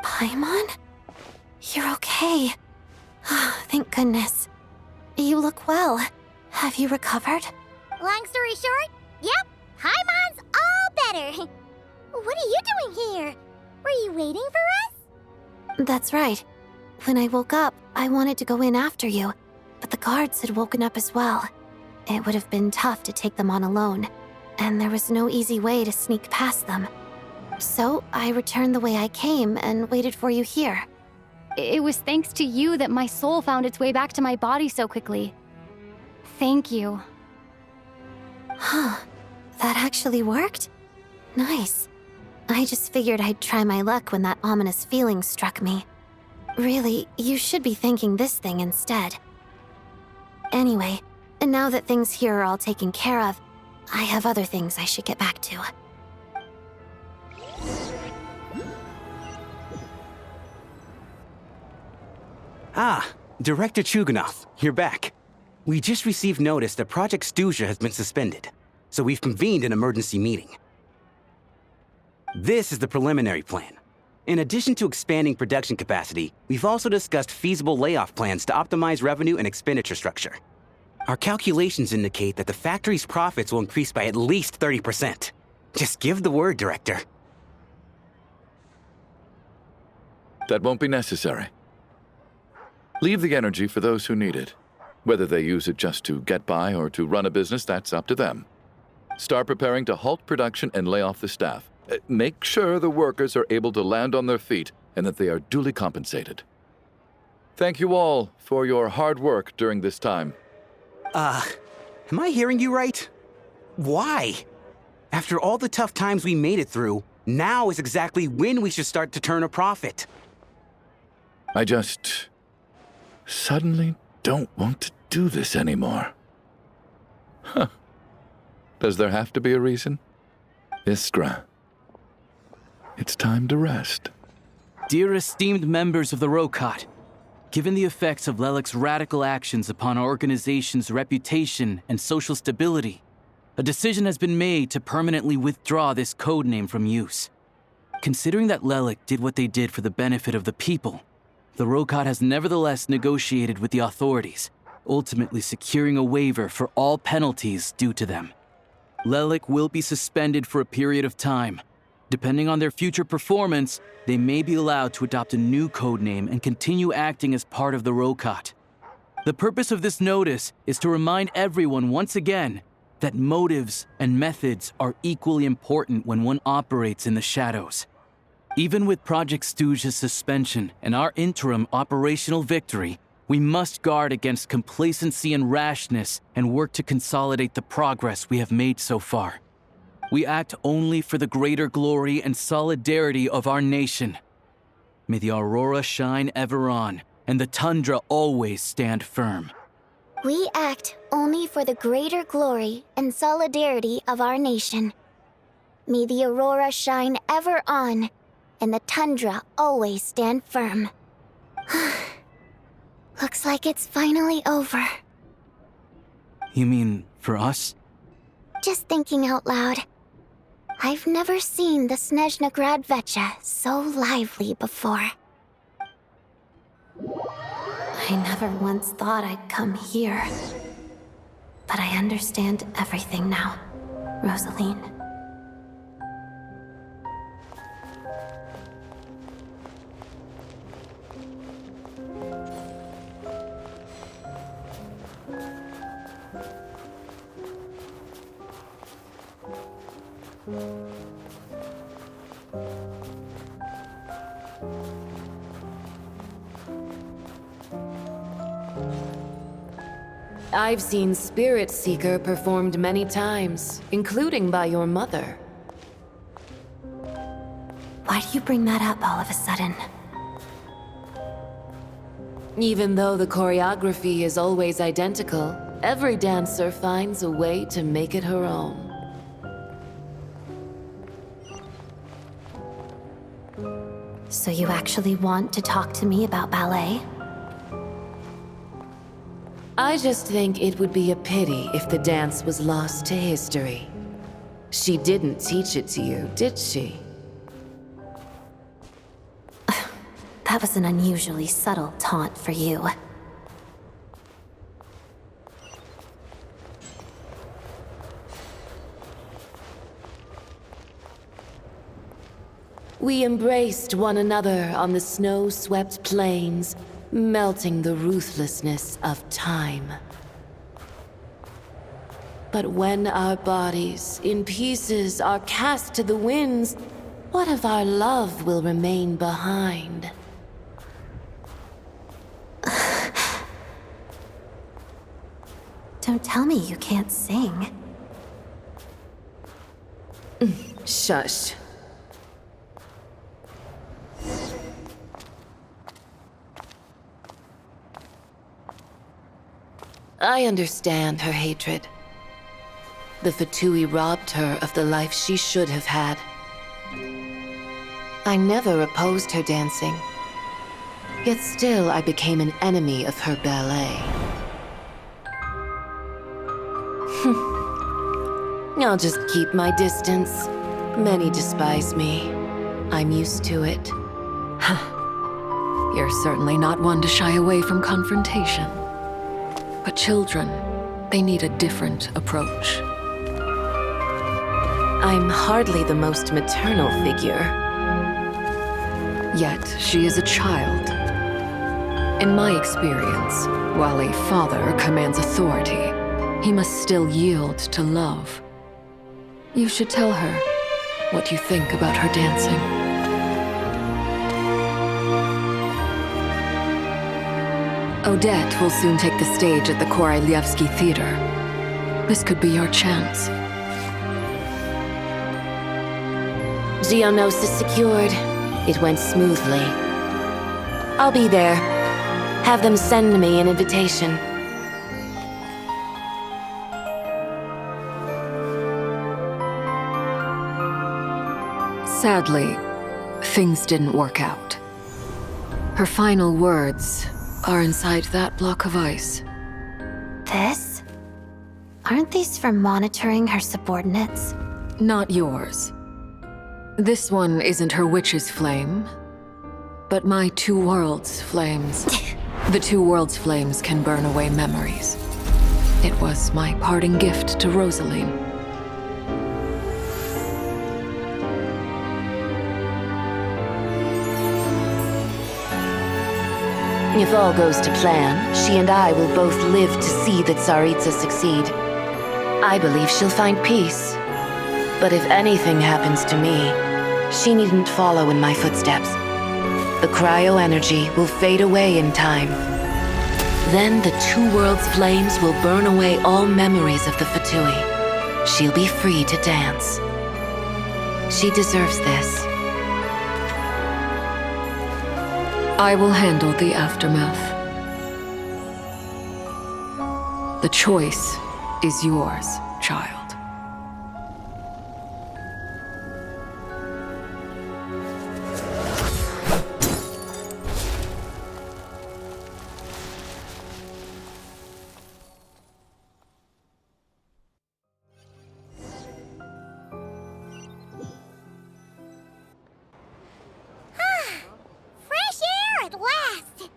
Paimon? You're okay. Thank goodness. You look well. Have you recovered? Long story short, yep, Paimon's all better. What are you doing here? Were you waiting for us? That's right. When I woke up, I wanted to go in after you, but the guards had woken up as well. It would have been tough to take them on alone, and there was no easy way to sneak past them. So I returned the way I came and waited for you here. It was thanks to you that my soul found its way back to my body so quickly. Thank you. Huh. That actually worked? Nice. I just figured I'd try my luck when that ominous feeling struck me. Really, you should be thanking this thing instead. Anyway, and now that things here are all taken care of, I have other things I should get back to. Ah, Director Chuganov, you're back. We just received notice that Project Stuzha has been suspended, so we've convened an emergency meeting. This is the preliminary plan. In addition to expanding production capacity, we've also discussed feasible layoff plans to optimize revenue and expenditure structure. Our calculations indicate that the factory's profits will increase by at least 30%. Just give the word, Director. That won't be necessary. Leave the energy for those who need it. Whether they use it just to get by or to run a business, that's up to them. Start preparing to halt production and lay off the staff. Make sure the workers are able to land on their feet and that they are duly compensated. Thank you all for your hard work during this time. Am I hearing you right? Why? After all the tough times we made it through, now is exactly when we should start to turn a profit. I just suddenly don't want to do this anymore. Huh. Does there have to be a reason? Iskra, it's time to rest. Dear esteemed members of the Rokot, given the effects of Lelek's radical actions upon our organization's reputation and social stability, a decision has been made to permanently withdraw this codename from use. Considering that Lelek did what they did for the benefit of the people, the Rokot has nevertheless negotiated with the authorities ultimately securing a waiver for all penalties due to them. Lelik will be suspended for a period of time. Depending on their future performance, they may be allowed to adopt a new codename and continue acting as part of the Rokat. The purpose of this notice is to remind everyone once again that motives and methods are equally important when one operates in the shadows. Even with Project Stooge's suspension and our interim operational victory, we must guard against complacency and rashness and work to consolidate the progress we have made so far. We act only for the greater glory and solidarity of our nation. May the aurora shine ever on, and the tundra always stand firm. We act only for the greater glory and solidarity of our nation. May the aurora shine ever on, and the tundra always stand firm. Looks like it's finally over. You mean for us? Just thinking out loud. I've never seen the Snezhnaya Archon so lively before. I never once thought I'd come here. But I understand everything now, Rosaline. I've seen Spirit Seeker performed many times, including by your mother. Why do you bring that up all of a sudden? Even though the choreography is always identical, every dancer finds a way to make it her own. So you actually want to talk to me about ballet? I just think it would be a pity if the dance was lost to history. She didn't teach it to you, did she? That was an unusually subtle taunt for you. We embraced one another on the snow-swept plains, melting the ruthlessness of time. But when our bodies, in pieces, are cast to the winds, what of our love will remain behind? Don't tell me you can't sing. Shush. I understand her hatred. The Fatui robbed her of the life she should have had. I never opposed her dancing. Yet still I became an enemy of her ballet. I'll just keep my distance. Many despise me. I'm used to it. You're certainly not one to shy away from confrontation. But children, they need a different approach. I'm hardly the most maternal figure. Yet she is a child. In my experience, while a father commands authority, he must still yield to love. You should tell her what you think about her dancing. Odette will soon take the stage at the Koralyevsky Theater. This could be your chance. Geonosis secured. It went smoothly. I'll be there. Have them send me an invitation. Sadly, things didn't work out. Her final words are inside that block of ice. This? Aren't these for monitoring her subordinates? Not yours. This one isn't her witch's flame, but my two worlds' flames. The two worlds' flames can burn away memories. It was my parting gift to Rosaline. If all goes to plan, she and I will both live to see that Tsaritsa succeed. I believe she'll find peace. But if anything happens to me, she needn't follow in my footsteps. The cryo energy will fade away in time. Then the two worlds' flames will burn away all memories of the Fatui. She'll be free to dance. She deserves this. I will handle the aftermath. The choice is yours, child. Fresh air at last!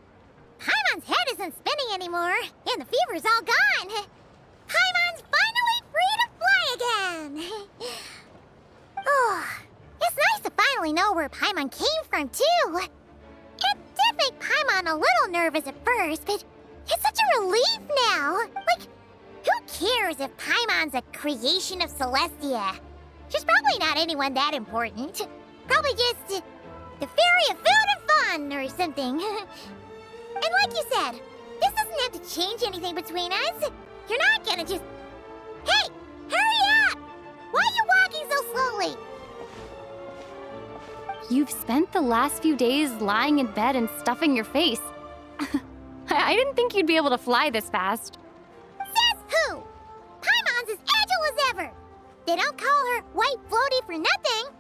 Paimon's head isn't spinning anymore, and the fever's all gone. Paimon's finally free to fly again! Oh, it's nice to finally know where Paimon came from, too. It did make Paimon a little nervous at first, but it's such a relief now. Like, who cares if Paimon's a creation of Celestia? She's probably not anyone that important. Probably just the fairy of food and fun or something. And like you said, this doesn't have to change anything between us. You're not gonna just... Hey, hurry up! Why are you walking so slowly? You've spent the last few days lying in bed and stuffing your face. I didn't think you'd be able to fly this fast. Says who? Paimon's as agile as ever. They don't call her White Floaty for nothing.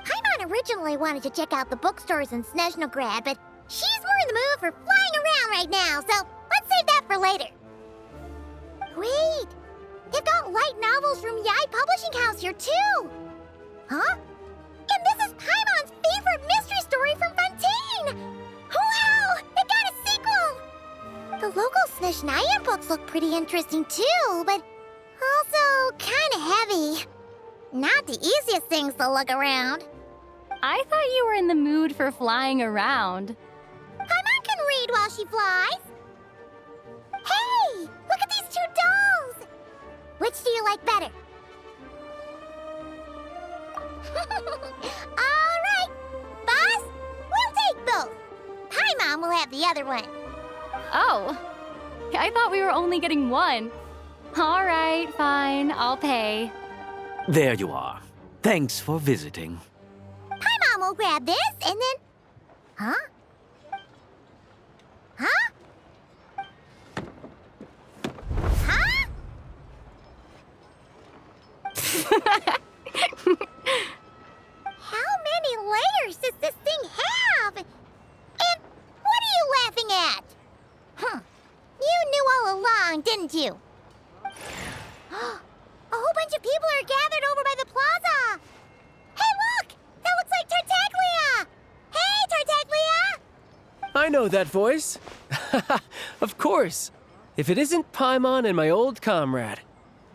Paimon originally wanted to check out the bookstores in Snezhnaya, but she's more in the mood for flying around right now, so let's save that for later. Wait, they've got light novels from Yai Publishing House here too. Huh? And this is Paimon's favorite mystery story from Fontaine! Wow! It got a sequel! The local Snezhnaya books look pretty interesting too, but also kinda heavy. Not the easiest things to lug around. I thought you were in the mood for flying around. Paimon can read while she flies. Hey! Look at these two dolls! Which do you like better? Alright! Boss, we'll take both. Paimon will have the other one. Oh, I thought we were only getting one. All right, fine, I'll pay. There you are. Thanks for visiting. Paimon will grab this and then... Huh? Huh? Huh? How many layers does this thing have? And what are you laughing at? Huh. You knew all along, didn't you? A whole bunch of people are gathered over by the plaza. Hey, look! That looks like Tartaglia! Hey, Tartaglia! I know that voice. Of course. If it isn't Paimon and my old comrade.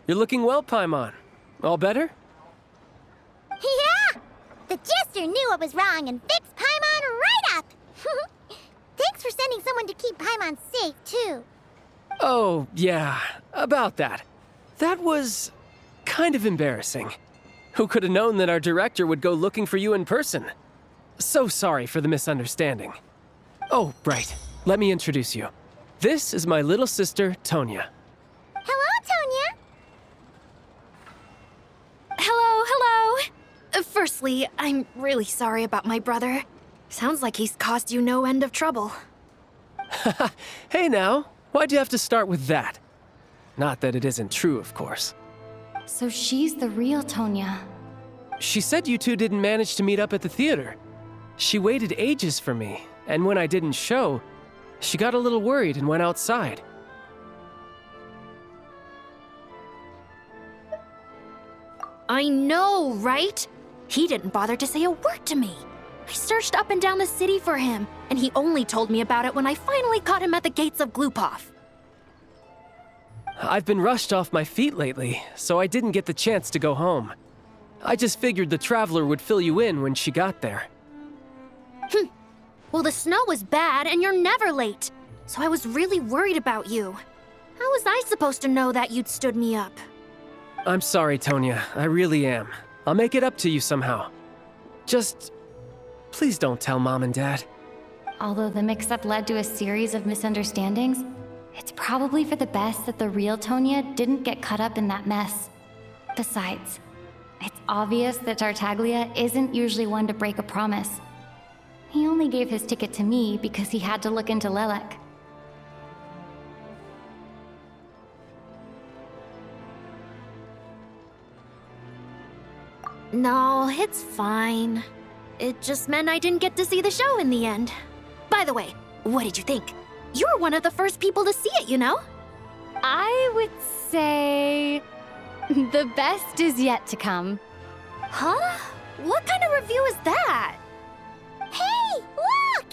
You're looking well, Paimon. All better? Yeah! The Jester knew I was wrong and fixed Paimon right up! Thanks for sending someone to keep Paimon safe, too. Oh, yeah. About that. That was... kind of embarrassing. Who could have known that our director would go looking for you in person? So sorry for the misunderstanding. Oh, right. Let me introduce you. This is my little sister, Tonya. Hello, Tonya. Hello. Firstly, I'm really sorry about my brother. Sounds like he's caused you no end of trouble. Hey now, why'd you have to start with that? Not that it isn't true, of course. So she's the real Tonya. She said you two didn't manage to meet up at the theater. She waited ages for me, and when I didn't show, she got a little worried and went outside. I know, right? He didn't bother to say a word to me. I searched up and down the city for him, and he only told me about it when I finally caught him at the gates of Glupov. I've been rushed off my feet lately, so I didn't get the chance to go home. I just figured the Traveler would fill you in when she got there. Well, the snow was bad, and you're never late, so I was really worried about you. How was I supposed to know that you'd stood me up? I'm sorry, Tonya. I really am. I'll make it up to you somehow. Just... please don't tell Mom and Dad. Although the mix-up led to a series of misunderstandings, it's probably for the best that the real Tonya didn't get caught up in that mess. Besides, it's obvious that Tartaglia isn't usually one to break a promise. He only gave his ticket to me because he had to look into Lelek. No, it's fine. It just meant I didn't get to see the show in the end. By the way, what did you think? You were one of the first people to see it, you know? I would say... the best is yet to come. Huh? What kind of review is that? Hey, look!